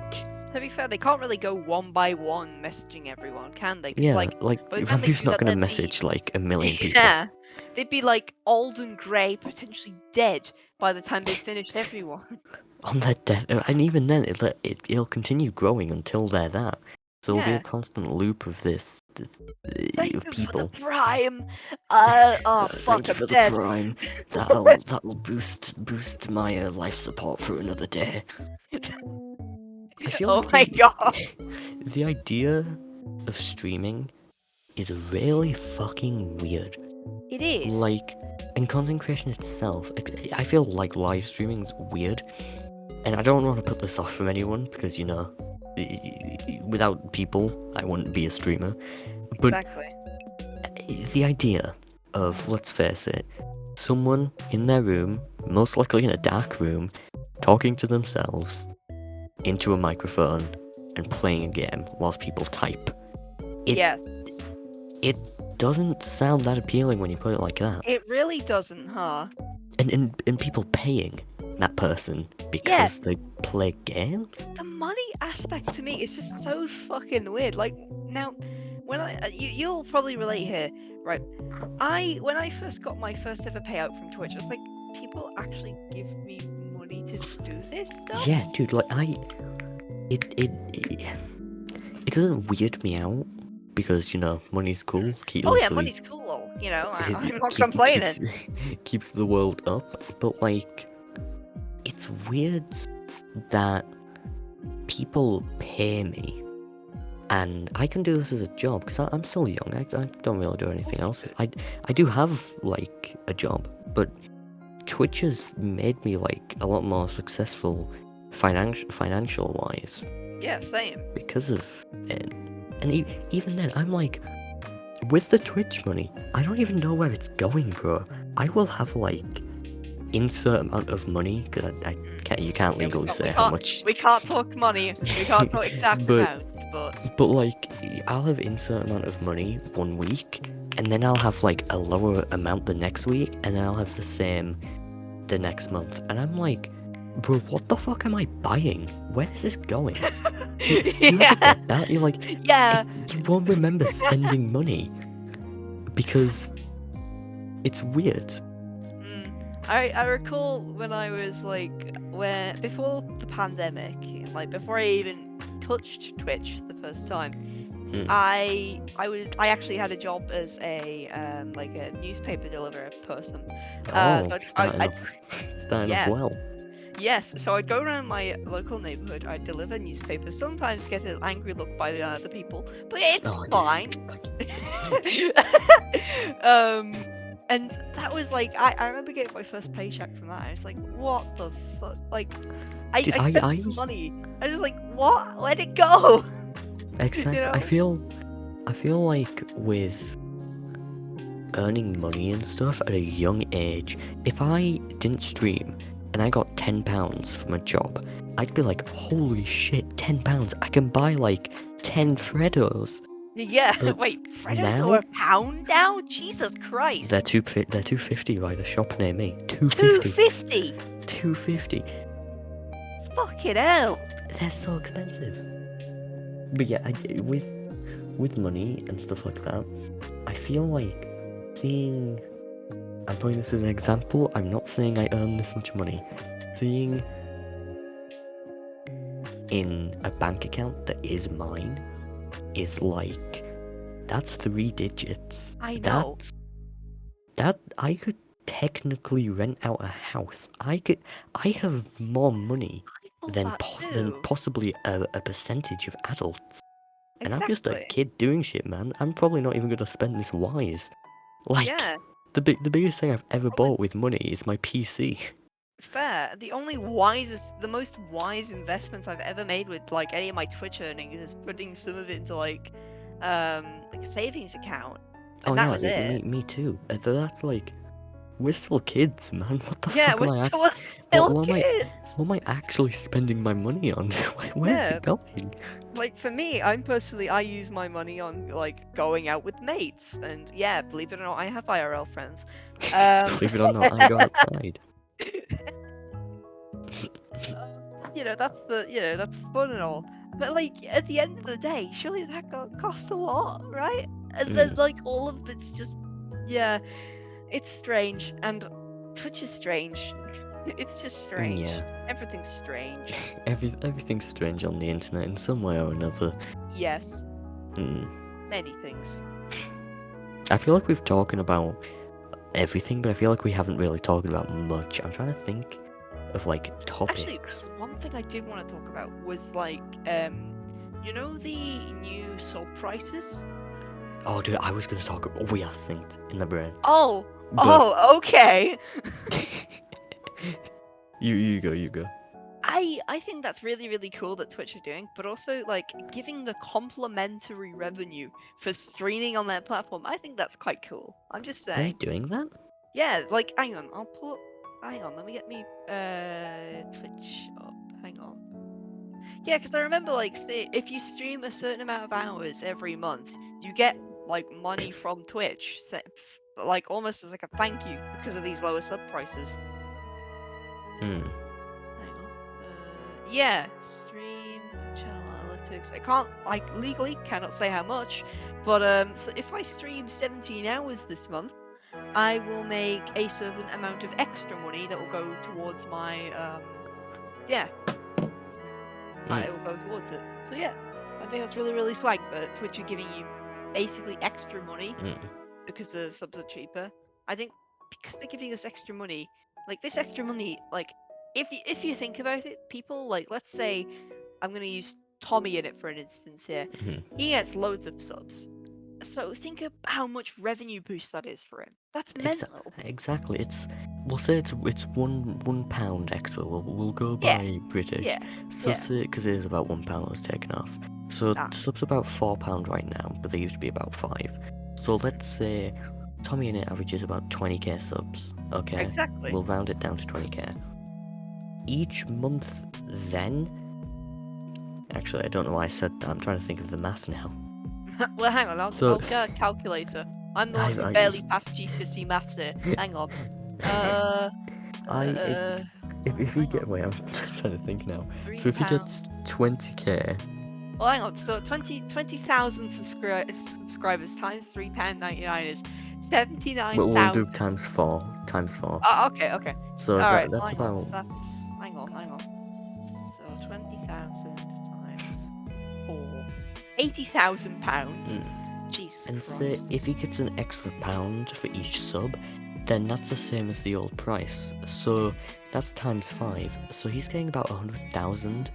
To be fair, they can't really go one by one messaging everyone, can they? Because
yeah,
like
like
by the time they
Ramu's
do
not
that,
gonna
they'd
message like a million
be
people.
yeah, they'd be like old and grey, potentially dead by the time they finished everyone.
On their death, and even then, it'll continue growing until they're that. So there'll be a
Yeah.
constant loop of this
Thank
of
you for the
people.
prime. Oh
Thank
fuck,
you
I'm
for the
dead.
prime. That'll boost my life support for another day. I feel
Oh
like
my
the
god.
the idea of streaming is really fucking weird.
It is.
Like, and content creation itself, I feel like live streaming's weird, and I don't want to put this off from anyone because without people, I wouldn't be a streamer. But
Exactly.
the idea of, let's face it, someone in their room, most likely in a dark room, talking to themselves into a microphone and playing a game whilst people type. It
Yes.
it doesn't sound that appealing when you put it like that.
It really doesn't, huh?
And people paying that person
Yeah.
because they play games?
The money aspect to me is just so fucking weird. Like now, when you'll probably relate here, right? When I first got my first ever payout from Twitch, I was like, people actually give me money to do this stuff?
Yeah, dude, like it doesn't weird me out because money's cool.
Oh yeah,
Literally,
money's cool. You know, I'm
it
not complaining.
keeps the world up. But like, it's weird that people pay me, and I can do this as a job because I'm still young. I don't really do anything else. I do have like a job, but Twitch has made me like a lot more successful financial wise
Yeah, same.
because of it. And even then, I'm like, with the Twitch money, I don't even know where it's going, bro. I will have like insert amount of money because you can't
Yeah,
legally say how much.
we can't talk money. We can't talk exact
but
amounts, but
but like I'll have insert amount of money one week, and then I'll have like a lower amount the next week, and then I'll have the same the next month, and I'm like, bro, what the fuck am I buying? Where is this going? Do you ever
yeah,
get that? You're like,
yeah.
you won't remember spending money because it's weird.
I recall when I was like before the pandemic, like before I even touched Twitch the first time,
Mm.
I actually had a job as a like a newspaper deliverer person.
Oh,
So
starting
I'd
off
yes,
well.
yes. So I'd go around my local neighborhood. I'd deliver newspapers. Sometimes get an angry look by the people, but it's
Oh,
fine. And that was like I remember getting my first paycheck from that, and it's like, what the fuck? Like,
dude,
I spent some money. I was just like, what? Where'd it go? You
exact.
know?
I feel like with earning money and stuff at a young age, if I didn't stream and I got £10 from a job, I'd be like, holy shit, £10! I can buy like 10 Freddos.
Yeah.
But
Wait, Freddos
now
are a pound now? Jesus Christ.
they're 250 by the shop near me. 250.
250.
250.
Fucking hell.
They're so expensive. But yeah, with money and stuff like that, I feel like seeing. I'm putting this as an example. I'm not saying I earn this much money. Seeing in a bank account that is mine is like, that's 3 digits.
I know.
That I could technically rent out a house. I have more money
I
than
thought that
than
too.
possibly a percentage of adults. And I'm just a
Exactly.
kid doing shit, man. I'm probably not even gonna spend this wise. Like,
Yeah.
the biggest thing I've ever
Probably
bought with money is my PC.
fair. The most wise investments I've ever made with like any of my Twitch earnings is putting some of it into like a savings account.
Oh
And that
yeah,
was it.
me too. That's like, we're still kids, man. What the
Yeah,
fuck am I
we're
actually?
still kids.
What am I actually spending my money on? Where's
Yeah,
it going?
like for me, I use my money on like going out with mates, and yeah, believe it or not, I have IRL friends. Um,
Believe it or not, I go outside.
that's fun and all. But like at the end of the day, surely that costs a lot, right? And then
Mm,
like all of it's just, yeah, it's strange, and Twitch is strange. It's just strange.
yeah.
Everything's strange.
Everything's strange on the internet in some way or another.
Yes,
Mm.
many things.
I feel like we've talking about everything, but I feel like we haven't really talked about much. I'm trying to think of like
Actually,
topics.
one thing I did want to talk about was like, you know the new sub prices?
Oh, dude, I was gonna talk. Oh, we are synced in the brain,
Oh,
but
oh, okay.
you go.
I think that's really really cool that Twitch are doing, but also like giving the complimentary revenue for streaming on their platform. I think that's quite cool. I'm just
Are they
saying.
doing that?
Yeah, like hang on, I'll pull up. Hang on, let me get me Twitch up. Hang on. Yeah, because I remember like say if you stream a certain amount of hours every month, you get like money from Twitch, like almost as like a thank you because of these lower sub prices.
Hmm.
Hang on. Yeah, stream channel analytics. I can't like legally cannot say how much, but so if I stream 17 hours this month, I will make a certain amount of extra money that will go towards my yeah,
Hmm.
it will go towards it. So yeah, I think that's really really swag. But Twitch are giving you basically extra money
Hmm.
because the subs are cheaper. I think because they're giving us extra money, like this extra money, like if you think about it, people like let's say I'm gonna use Tommy in it for an instance here.
Hmm.
He gets loads of subs. So think of how much revenue boost that is for him. That's mental.
Exactly. We'll say it's one pound extra. We'll go
Yeah,
by British.
yeah,
So
yeah.
say because it is about £1 that was taken off. So
Ah,
subs about £4 right now, but they used to be about 5. So let's say Tommy in it averages about 20k subs. Okay,
exactly.
we'll round it down to 20k. Each month, then. Actually, I don't know why I said that. I'm trying to think of the math now.
Well, hang on.
So
I'll get a calculator. I'm the one who
I
barely passed GCSE maths here. Hang on. Uh,
I if he
hang
get
on.
wait, I'm trying to think now. So if he gets
£3.
20k,
Well, hang on. So 20,000 subscribers times £3.99 is
we'll do
79,000.
times four, times four.
Oh, okay, okay.
So
All right. Well,
that's
hang on.
about
So that's hang on. So 20,000 times 4, £80,000.
mm.
Jesus
And say
Christ.
if he gets an extra pound for each sub, then that's the same as the old price. So that's times 5. So he's getting about 100,000,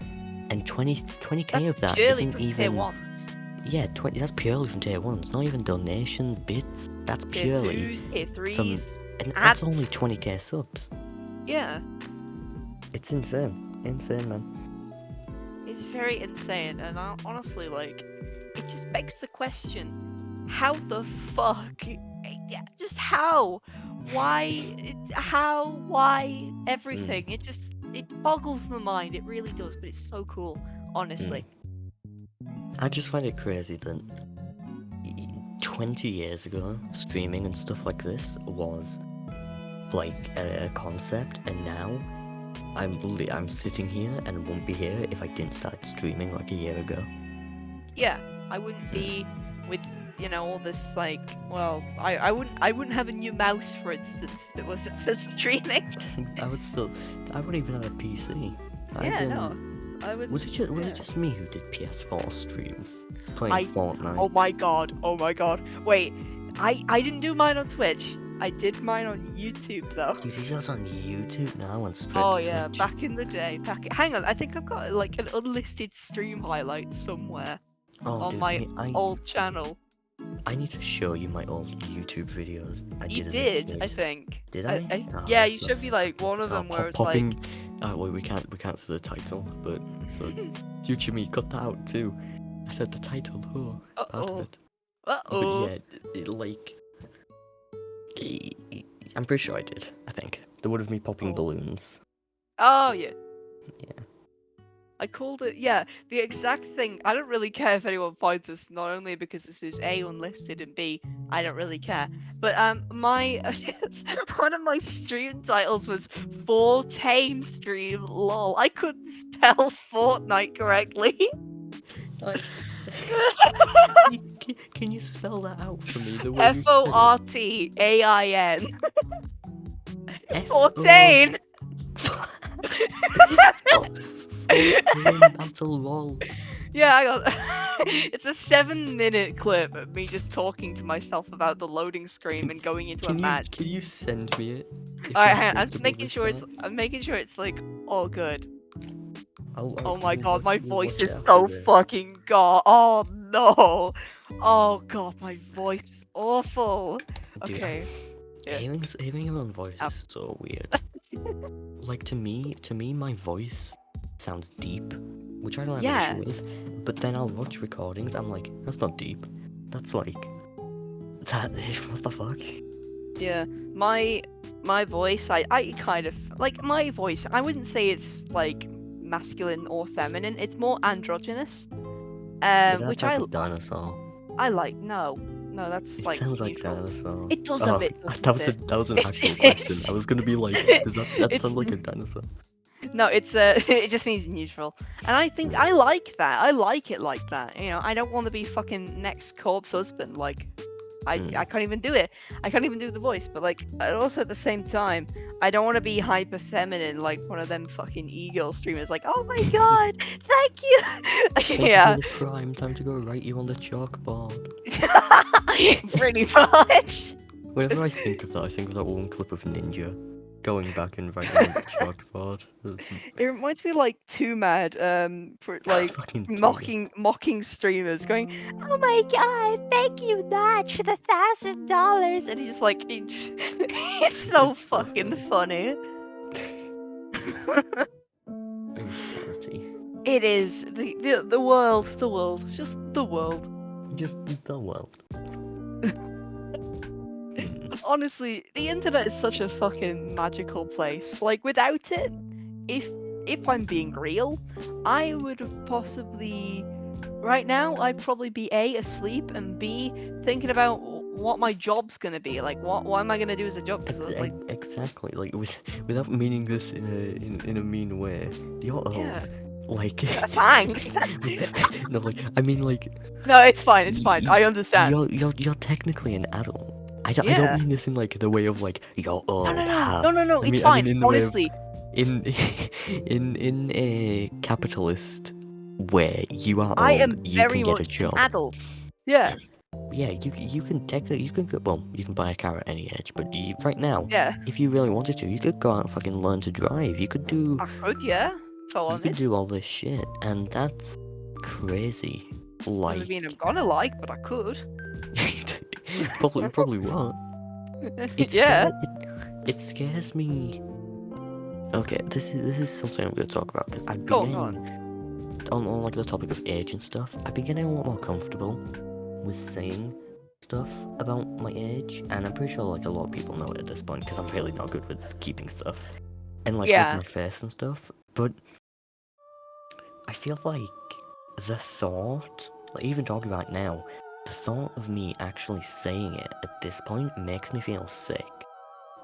and 20k
That's
of that
purely
isn't
from tier
even.
ones.
Yeah, 20. That's purely from tier 1. It's not even donations, bits. That's
Tier
purely
twos, tier
from,
threes,
and that's only
ads.
20k subs.
Yeah,
It's insane, insane, man.
it's very insane, and honestly, like, it just begs the question: how the fuck? Yeah, just how? Why? How? Why?
Mm,
Everything. It boggles the mind. It really does, but it's so cool,
mm.
honestly.
I just find it crazy that 20 years ago, streaming and stuff like this was like a concept, and now I'm sitting here and won't be here if I didn't start streaming like a year ago.
Yeah, I wouldn't
Mm.
be with all this like. Well, I wouldn't have a new mouse, for instance, if it wasn't for streaming.
I wouldn't even have a PC. I
Yeah, no,
didn't.
I wouldn't.
Was it
Yeah.
just me who did PS4 streams playing
I.
Fortnite?
Oh my god. Oh my god. Wait. I didn't do mine on Twitch. I did mine on YouTube though.
You did yours on YouTube? No, I went straight
Oh
to
yeah,
Twitch.
back in the day. Hang on, I think I've got like an unlisted stream highlight somewhere
Oh,
on
dude,
my old channel.
I need to show you my old YouTube videos I
You
did as a
did, I
kid.
think.
Did I? Oh,
Yeah, you
that's
showed me like one of them where it's like.
popping. Wait, we can't say the title, but so future me cut that out too. I said the title. Oh, part of
Uh-oh.
it. But
Uh-oh.
yeah, like I'm pretty sure I did. I think there would have me popping
Oh.
balloons.
Oh yeah.
Yeah.
I called it, yeah, the exact thing. I don't really care if anyone finds this, not only because this is A, unlisted, and B, I don't really care. But my one of my stream titles was Fortane Stream. Lol. I couldn't spell Fortnite correctly.
Like, can you spell that out for me the way you said it?
Fortain.
F-O...
Fortane.
That's a lol.
Yeah, I got. It's a 7-minute clip of me just talking to myself about the loading screen and going into a match.
Can you send me it? If
Alright,
you're
hang on,
comfortable with that.
I'm making sure it's like all good. Oh my
We'll
god, my
we'll
voice
watch it
is
after
so
this.
fucking god. Oh no. Oh god, my voice is awful.
Dude,
Okay. Yeah.
hearing your own voice
Ow.
is so weird. Like, to me, my voice sounds deep, which I don't have an issue
Yeah.
with. But then I'll watch recordings, I'm like, that's not deep. That's like, that is, what the fuck?
Yeah. My voice, I kind of like my voice. I wouldn't say it's like masculine or feminine. It's more androgynous.
Is that a
Which
type of dinosaur?
I like. No, that's
It
like
sounds like
neutral.
dinosaur.
It does a
Oh,
bit, doesn't it?
that was an
It's
actual question. I was gonna be like, does that
it's
sound like a dinosaur?
no, it's it just means neutral, and I think I like that. I like it like that. You know, I don't want to be fucking next corpse husband. Like, I
Hmm.
can't even do it. I can't even do the voice. But like, and also at the same time, I don't want to be hyper feminine like one of them fucking e-girl streamers. Like, oh my god, thank you.
Thank you for
Yeah,
the prime. Time to go write you on the chalkboard.
pretty much.
Whenever I think of that, I think of that one clip of Ninja going back and writing on the chalkboard.
It reminds me of, like, Too Mad, for like
Fucking tumor.
mocking streamers, going, "Oh my god, thank you, Notch, for the $1,000," and he's just like, it's so
It's so
fucking
funny.
funny.
Insanity.
It is the world, just the world.
Just the world. Hmm.
Honestly, the internet is such a fucking magical place. Like, without it, if I'm being real, I would have possibly right now I'd probably be A, asleep, and B, thinking about what my job's gonna be. Like, what am I gonna do as a job? Because like,
Exactly. Like, without meaning this in a mean way, you're
yeah,
old. Like,
thanks.
no, like, I mean, like,
No, it's fine. It's fine. I understand.
you're technically an adult. I don't
Yeah.
mean this in like the way of like you're
No, no,
old,
no,
have.
no, no, no. It's
I mean
fine.
in the way of
Honestly,
in in a capitalist way, you are
I
old.
am
You can
very
get a
much an
job.
adult. Yeah.
Yeah, you can technically you can buy a car at any age, but right now,
Yeah.
if you really wanted to, you could go out and fucking learn to drive.
I could. Yeah. If I
You could
wanted.
do all this shit, and that's crazy.
Doesn't
Like,
mean I'm gonna like, but I could.
probably won't. It
Yeah.
scares it scares me. Okay, this is something I'm going to talk about because I've been
Go on, go
getting
on.
on like the topic of age and stuff. I've been getting a lot more comfortable with saying stuff about my age, and I'm pretty sure like a lot of people know it at this point because I'm really not good with keeping stuff and like with
Yeah.
my face and stuff. But I feel like the thought, like even talking about it now, the thought of me actually saying it at this point makes me feel sick.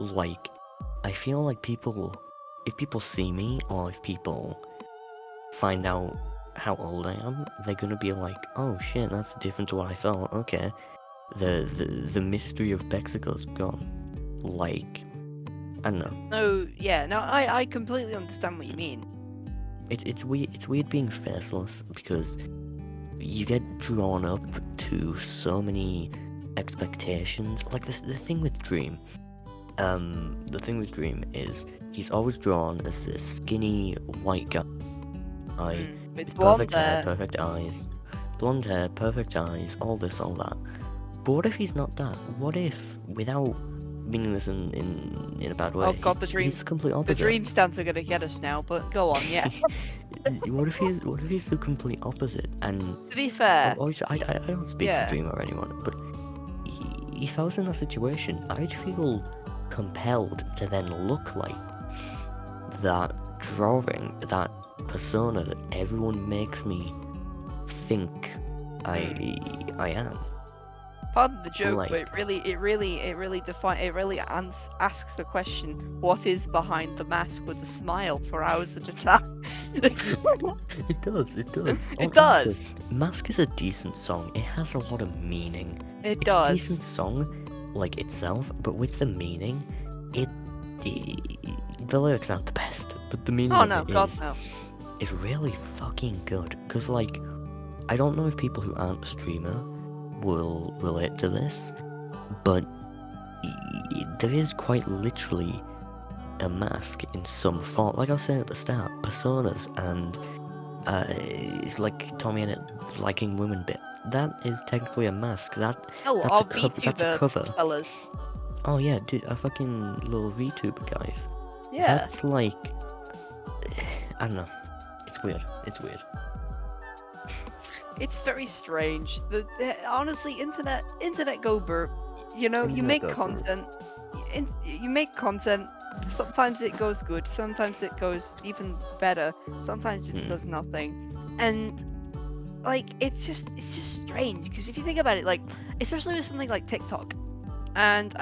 Like, I feel like if people see me or if people find out how old I am, they're gonna be like, oh shit, that's different to what I thought. Okay, the mystery of Bexico's gone. Like, I don't know.
No, yeah, no, I completely understand what you mean.
It's weird being faceless because you get drawn up to so many expectations. Like the thing with Dream. The thing with Dream is he's always drawn as this skinny white guy
With
with
blonde
perfect hair,
hair.
perfect eyes, blonde hair, perfect eyes, all this, all that. But what if he's not that? What if, without meaning this in a bad way,
Oh god,
he's the complete
the
opposite?
dream stands are gonna get us now, but go on, yeah.
What if he's the complete opposite? And
To be fair,
obviously, I don't speak for
yeah.
Dream or anyone, but if I was in that situation, I'd feel compelled to then look like that drawing, that persona that everyone makes me think I am.
Pardon the joke,
Like,
but it really asks the question, what is behind the mask with a smile for hours at a time?
it does.
It
Honestly,
does.
Mask is a decent song. It has a lot of meaning.
It
It's a
does.
decent song, like itself, but with the meaning, it the lyrics aren't the best, but the meaning
Oh
of
no,
it
God no.
is really fucking good. Cause like, I don't know if people who aren't a streamer will relate to this, but there is quite literally a mask in some form. Like I was saying at the start, personas and it's like Tommy and it liking women bit. That is technically a mask.
Hell,
That's a
our
that's a
VTuber
cover.
fellas.
Oh yeah, dude, a fucking little VTuber guys.
Yeah.
That's like, I don't know. It's weird. It's weird.
It's very strange. Honestly, internet go burp. You know, you
Internet
make
go burp.
content. You make content. Sometimes it goes good. Sometimes it goes even better. Sometimes it does nothing. And like, it's just strange because if you think about it, like, especially with something like TikTok, and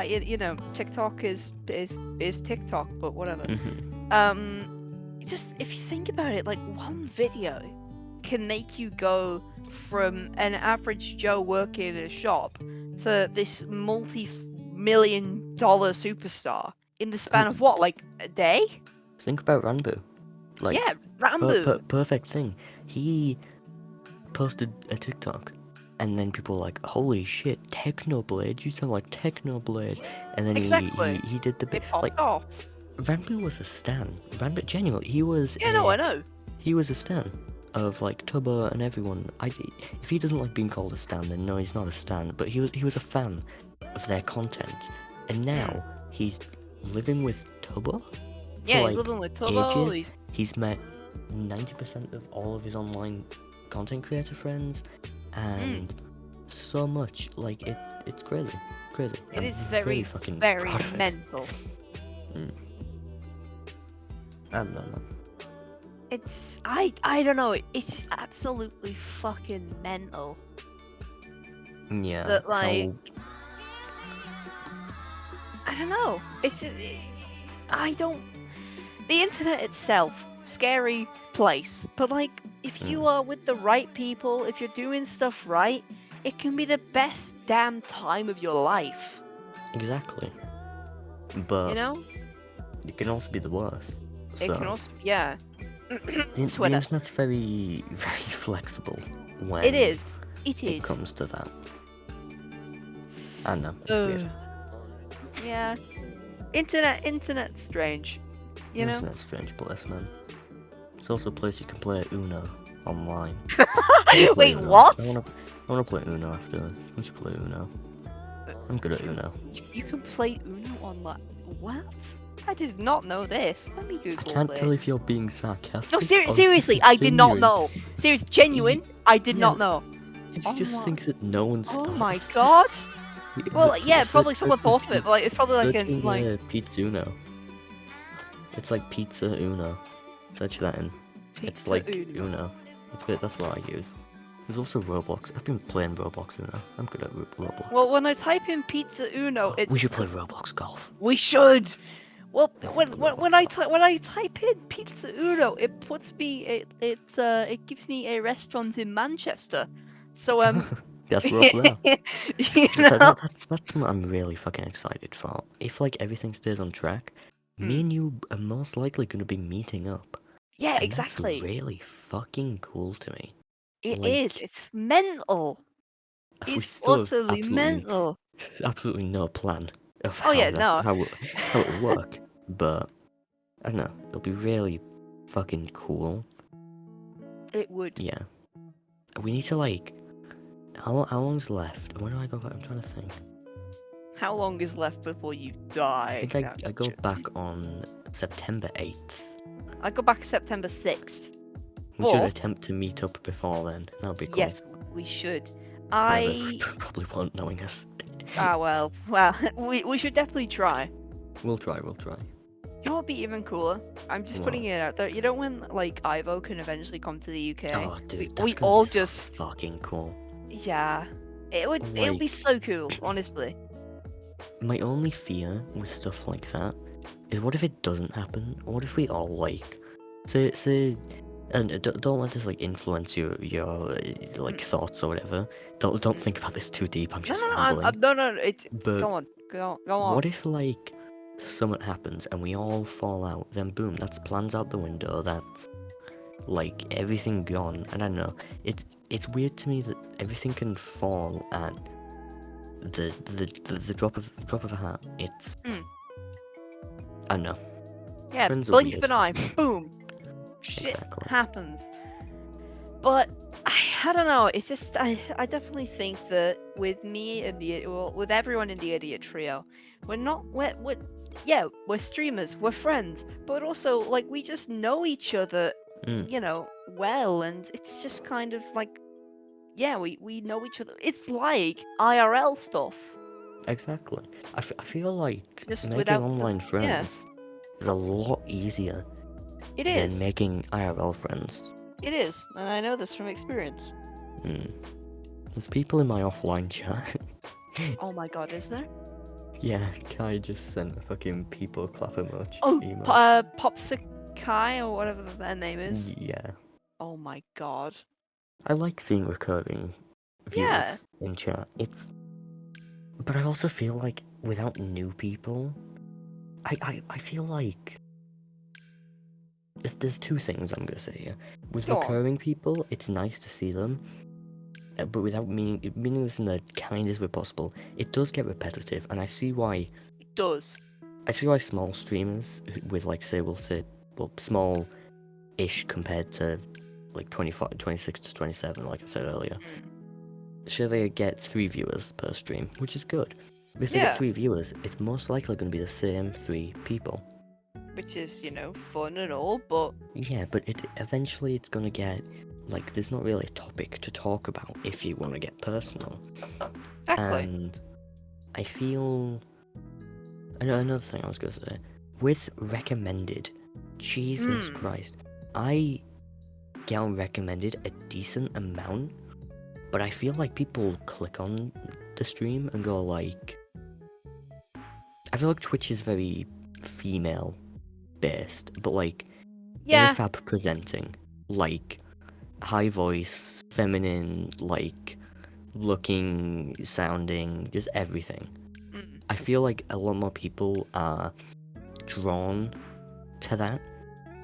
TikTok is TikTok, but whatever. Just if you think about it, like, one video can make you go from an average Joe working in a shop to this multi-million-dollar superstar in the span of what, like a day?
Think about Ranboo. Like,
Yeah, Rambo.
perfect thing. He posted a TikTok, and then people were like, "Holy shit, Technoblade! You sound like Technoblade!" And then
Exactly.
he did the bit
It
like
popped off.
Ranboo was a stan. Ranboo genuinely,
Yeah, no, I know.
he was a stan of like Tubba and everyone. If he doesn't like being called a stan, then no, he's not a stan. But he was a fan of their content, and now he's living with Tubba for
Yeah, he's
like
living with Turbo.
ages. He's met 90% of all of his online content creator friends, and so much. Like it's crazy, crazy.
It
I'm
is
very fucking
very
proud of it.
mental.
I don't know.
It's I don't know. It's absolutely fucking mental.
Yeah.
That, like,
How
I don't know. It's just, I don't. The internet itself, scary place. But like, if you are with the right people, if you're doing stuff right, it can be the best damn time of your life.
exactly. But
You know?
it can also be the worst.
It can
So
also, yeah.
the
Twitter.
internet's very flexible when
It is. It
it
is.
comes to that. I know it's weird.
Yeah. Internet's strange. You know?
Internet's strange place, man. It's also a place you can play Uno online.
Wait,
Uno.
what?
I wanna play Uno after this. We should play Uno. I'm good at Uno.
You can play Uno online. What? I did not know this. Let me
I
Google
can't tell if
this.
you're being sarcastic.
No,
or if this
seriously,
is
I did not
genuine.
know. Serious, genuine, I did
Yeah,
not know.
did you just think that no one's?
Oh my god. Well, yeah, probably someone thought of it, but like, it's probably like
searching Pizza Uno.
like
It's like Pizza Uno. Search that in. It's
Pizza
like
Uno.
Uno. That's what I use. There's also Roblox. I've been playing Roblox Uno. I'm good at Roblox.
Well, when I type in Pizza Uno,
We
it's
should play Roblox Golf.
we should. Well,
Oh,
when I type in Pizza Uno, it puts me it gives me a restaurant in Manchester. So
That's rough there.
you know.
That's something I'm really fucking excited for. If like everything stays on track, me
Mm.
and you are most likely going to be meeting up.
Yeah,
And that's
exactly.
really fucking cool to me.
It is.
Like,
It's mental.
we
It's
still have
utterly mental.
absolutely no plan of
Oh yeah, no.
how it'll work. But I don't know, it'll be really fucking cool.
It would.
Yeah. We need to like how long's left? When do I go back? I'm trying to think.
How long is left before you die?
I think I go back on September 8th.
I go back September 6th.
We should
But
attempt to meet up before then. That would be cool.
yes, we should.
Yeah, they probably won't knowing us.
well, we should definitely try.
We'll try.
You know what would be even cooler? I'm just putting
What?
it out there. You know when like Ivo can eventually come to the UK?
Oh,
We
dude, that's
we
gonna be
all
so
just
fucking cool.
yeah. It would be
Like,
so cool, honestly.
my only fear with stuff like that is what if it doesn't happen? What if we all like, say, and don't let this like influence your like
Mm,
thoughts or whatever. Don't
mm.
think about this too deep. I'm
No,
just
no, no,
rambling.
no, no, no.
But
Go on, go
what
on.
if like something happens and we all fall out? Then boom, that's plans out the window. That's like everything gone. And I don't know. It's weird to me that everything can fall at the drop of a hat. It's
Mm.
I don't know.
Yeah,
Friends are
blink of
weird.
an eye, boom, shit
Exactly.
happens. But I don't know. It's just I definitely think that with me and with everyone in the idiot trio, we're yeah, we're streamers, we're friends, but also like we just know each other,
Mm,
well, and it's just kind of like yeah, we know each other. It's like IRL stuff,
exactly. I feel like
just
making
without the
online
yeah.
friends is a lot easier
It
than
is,
making IRL friends.
it is, and I know this from experience.
Mm. There's people in my offline chat.
Oh my god, is there?
Yeah, Kai just sent a fucking people clap emoji.
Oh,
Emo.
Popsikai or whatever their name is.
Yeah.
Oh my god.
I like seeing recurring
Yeah.
viewers in chat. But I also feel like without new people, I feel like there's two things I'm gonna say here. With
Go on.
recurring people, it's nice to see them, but without meaning this in the kindest way possible, it does get repetitive, and
It does.
I see why small streamers with like we'll say small-ish compared to like 25, 26 to 27, like I said earlier.
Mm.
Sure, they get 3 viewers per stream, which is good. If they get
Yeah.
3 viewers, it's most likely going to be the same 3 people.
Which is, fun and all, but
Yeah, but eventually it's going to get like there's not really a topic to talk about if you want to get personal.
exactly.
And I feel another thing I was going to say with recommended. Jesus
Mm.
Christ, I get on recommended a decent amount, but I feel like people click on the stream and go like, I feel like Twitch is very female based, but like
Yeah.
AFAB presenting, like high voice, feminine, like looking, sounding, just everything.
Mm.
I feel like a lot more people are drawn to that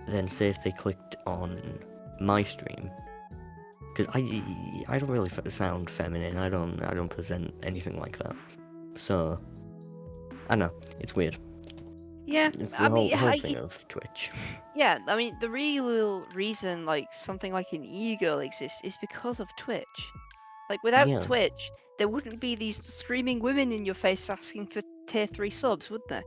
than say if they clicked on my stream. Because I don't really sound feminine. I don't present anything like that. So I don't know. It's weird.
Yeah.
It's
I
the whole
mean,
whole thing of Twitch.
yeah. I mean, the real reason like something like an e-girl exists is because of Twitch. Like without
Yeah,
Twitch, there wouldn't be these screaming women in your face asking for tier 3 subs, would there?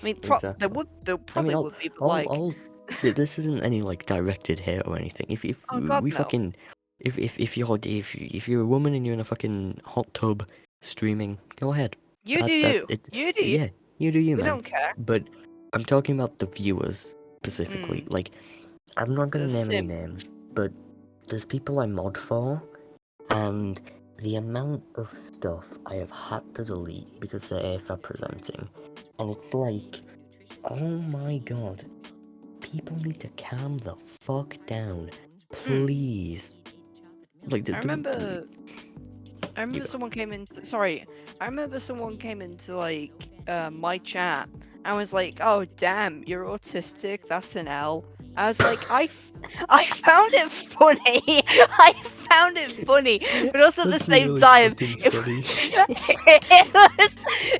I mean,
exactly.
there
I mean,
probably would be, but like,
this isn't any like directed hate or anything. If
oh god,
we
no.
fucking, if you're a woman and you're in a fucking hot tub streaming, go ahead.
You do
That
you.
it,
You do you.
yeah, you do you,
We
man.
don't care.
But I'm talking about the viewers specifically.
Mm.
Like, I'm not gonna
The
name any
simps.
names, but there's people I mod for, and the amount of stuff I have had to delete because they're AFA presenting, and it's like, oh my god, people need to calm the fuck down,
Mm.
please. Like,
I remember I
you
remember
go.
someone came into sorry. I remember someone came into like my chat and was like, "Oh damn, you're autistic. That's an L." I was like, I found it funny. I found it funny, but also at the
That's
same
really
time,
fucking
it,
funny.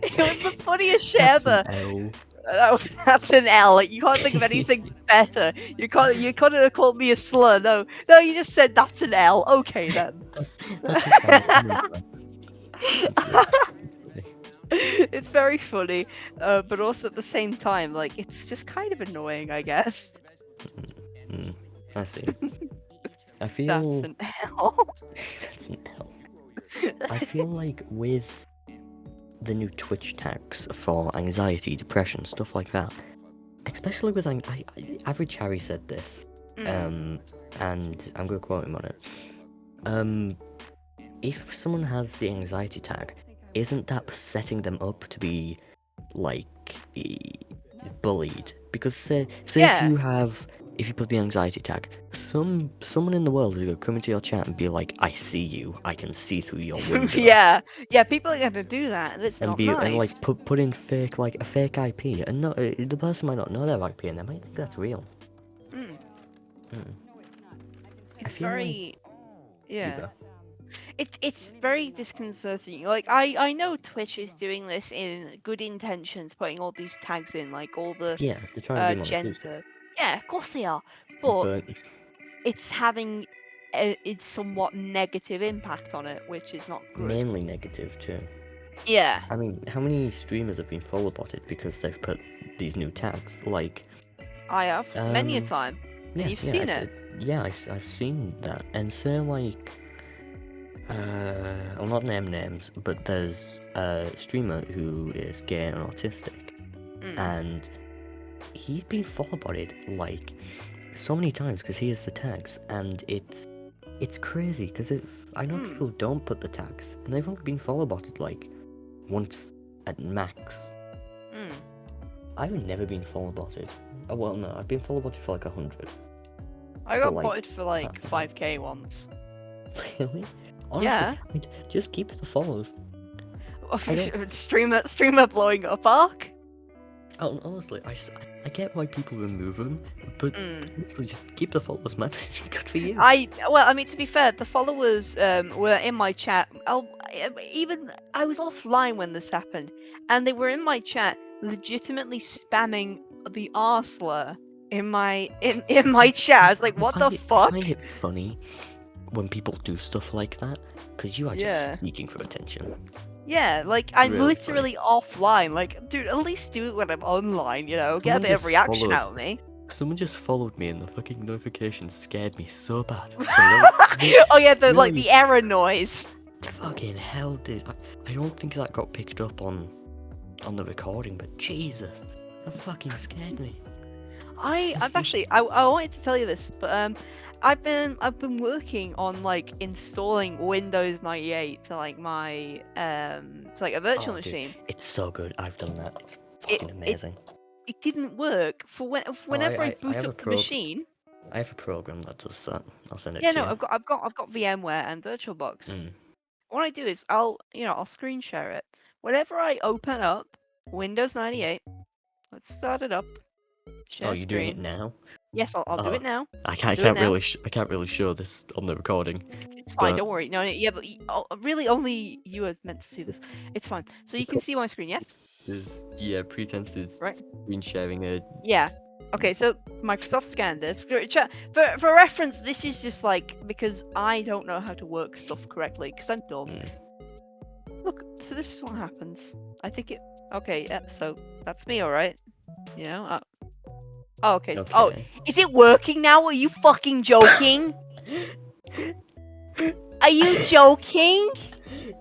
it was the funniest shit
That's an
ever.
L.
Oh, that's an L. Like, you can't think of anything better. You can't have called me a slur. No, no, you just said that's an L. Okay then.
That's a valid comment. It's really fucking funny.
It's very funny, but also at the same time, like it's just kind of annoying, I guess.
Mm, I see. I
That's
feel
an L.
that's an L. I feel like with the new Twitch tags for anxiety, depression, stuff like that, especially with Average Harry said this,
Mm.
and I'm gonna quote him on it. Um, if someone has the anxiety tag, isn't that setting them up to be like bullied? Because say
Yeah.
if you put the anxiety tag, someone in the world is gonna come into your chat and be like, I see you, I can see through your window.
Yeah. Yeah. People are gonna do that, and it's
And
not
be and
nice.
like put in a fake IP, and not the person might not know their IP, and they might think that's real.
Mm.
Mm. I
It's
feel like
very.
you
Yeah.
go.
It's very disconcerting. Like I know Twitch is doing this in good intentions, putting all these tags in, like all the
Yeah, they're trying to be more inclusive,
gender. Yeah, of course they are. But
but
it's having it's somewhat negative impact on it, which is not good.
mainly negative too.
Yeah,
I mean, how many streamers have been follow botted because they've put these new tags? Like,
I have many a
um,
time, and
yeah,
you've
yeah,
seen it.
yeah, I've seen that, and say like, I'll not name names, but there's a streamer who is gay and autistic,
Mm,
and he's been follow botted like so many times because he has the tags, and it's crazy because if I know
mm,
people who don't put the tags, and they've only been follow botted like once at max.
mm.
I've never been follow botted. Oh, well, no, I've been follow botted for like 100,
I
but
got
like
botted for like
apart from that,
5k once.
really, honestly,
Yeah,
just keep the follows. I don't.
streamer blowing up arc.
Honestly, I get why people remove them, but
Mm.
honestly, just keep the follows, man. Good for you.
I mean, to be fair, the followers were in my chat. Even I was offline when this happened, and they were in my chat, legitimately spamming the R slur in my chat. I was like, what the
I
fuck?
find it funny when people do stuff like that, because you are
Yeah,
just seeking for attention.
yeah. Like
It's
I'm
really funny.
literally offline. Like, dude, at least do it when I'm online. You know, get a
Someone
bit of
just
reaction
followed.
out of me.
Someone just followed me, and the fucking notification scared me so bad. So really,
Oh yeah, the like
really,
the error noise.
fucking hell, dude. I don't think that got picked up on the recording, but Jesus, that fucking scared me.
I've actually I wanted to tell you this, but I've been working on like installing Windows 98 to like my to like a virtual
Oh, dude,
machine.
it's so good. I've done that. It's
It
fucking
it
amazing.
it didn't work for
Oh,
whenever I boot up the machine.
I have a program that does that. I'll send it
Yeah,
to
no,
you.
I've got VMware and VirtualBox.
Mm.
What I do is I'll screen share it. Whenever I open up Windows 98, let's start it up.
Oh,
Share
you're doing it
screen.
now?
Yes, I'll do
Oh,
it now.
I
I'll
can't,
do it now.
I can't really show this on the recording,
It's fine,
but
don't worry. No, yeah, but really only you are meant to see this. It's fine. So
the
you can see my screen, yes?
is yeah, Pretenced is
Right?
screen sharing a.
Yeah. Okay, so Microsoft scanned this. For reference, this is just like because I don't know how to work stuff correctly because I'm dumb.
Mm.
Look, so this is what happens. I think it. Okay, yeah. So that's me, all right. You know. Oh, okay. Oh,
Okay.
is it working now? Are you fucking joking? Are you joking?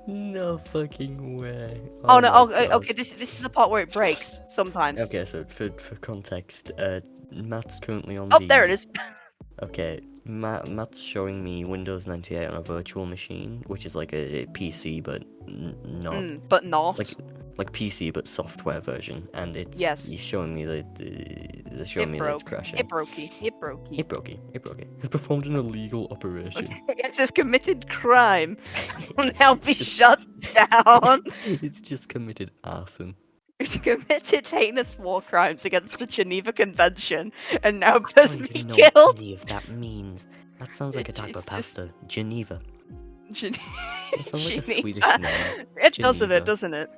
No fucking way.
Oh
Oh
no.
my
Oh,
god.
okay. This is the part where it breaks sometimes.
Okay, so for context, Matt's currently on
Oh, there it
the.
is.
Okay, Matt's showing me Windows 98 on a virtual machine, which is like a PC, but not
But not.
like PC but software version, and
Yes.
he's showing me they're showing
It
me that it's
broke.
crashing.
It brokey. It brokey.
It broke it. It broke it. It's performed an illegal operation.
It says committed crime. Will now
it's
be
just
shut down.
it's just committed arson.
It's committed heinous war crimes against the Geneva Convention and now
I don't
must be
even know what
killed.
any of that means. That sounds like a type
It's
of
just
pasta. Geneva.
Gen-
That sounds like a Swedish
Geneva.
name.
It does a bit,
Geneva.
doesn't it?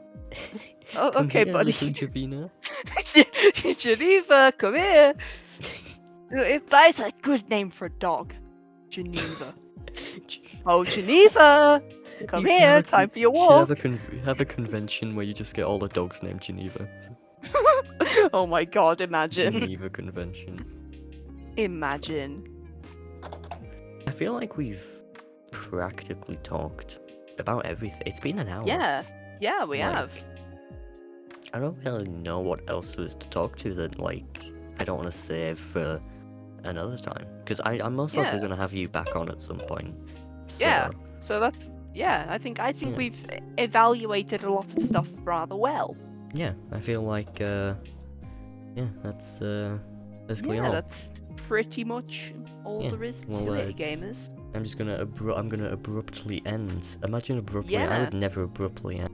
Oh,
Come
okay,
here,
buddy.
little Javina.
Geneva, come here. That is a good name for a dog. Geneva. Oh, Geneva! Come
You should have
here,
a
time for your
you should
walk.
have a convention where you just get all the dogs named Geneva.
Oh my god, imagine.
Geneva Convention.
Imagine.
I feel like we've practically talked about everything. It's been an hour.
Yeah. Yeah, we
Like,
have.
I don't really know what else there is to talk to that, like, I don't want to save for another time. Because I'm most
Yeah,
likely going to have you back on at some point.
yeah.
So,
So that's yeah. I think
yeah.
we've evaluated a lot of stuff rather well.
Yeah, I feel like, yeah, that's basically
Yeah,
all.
that's pretty much all
Yeah,
there is
well,
to it, gamers.
I'm just gonna I'm gonna abruptly end. Imagine abruptly. I
Yeah.
would never abruptly end.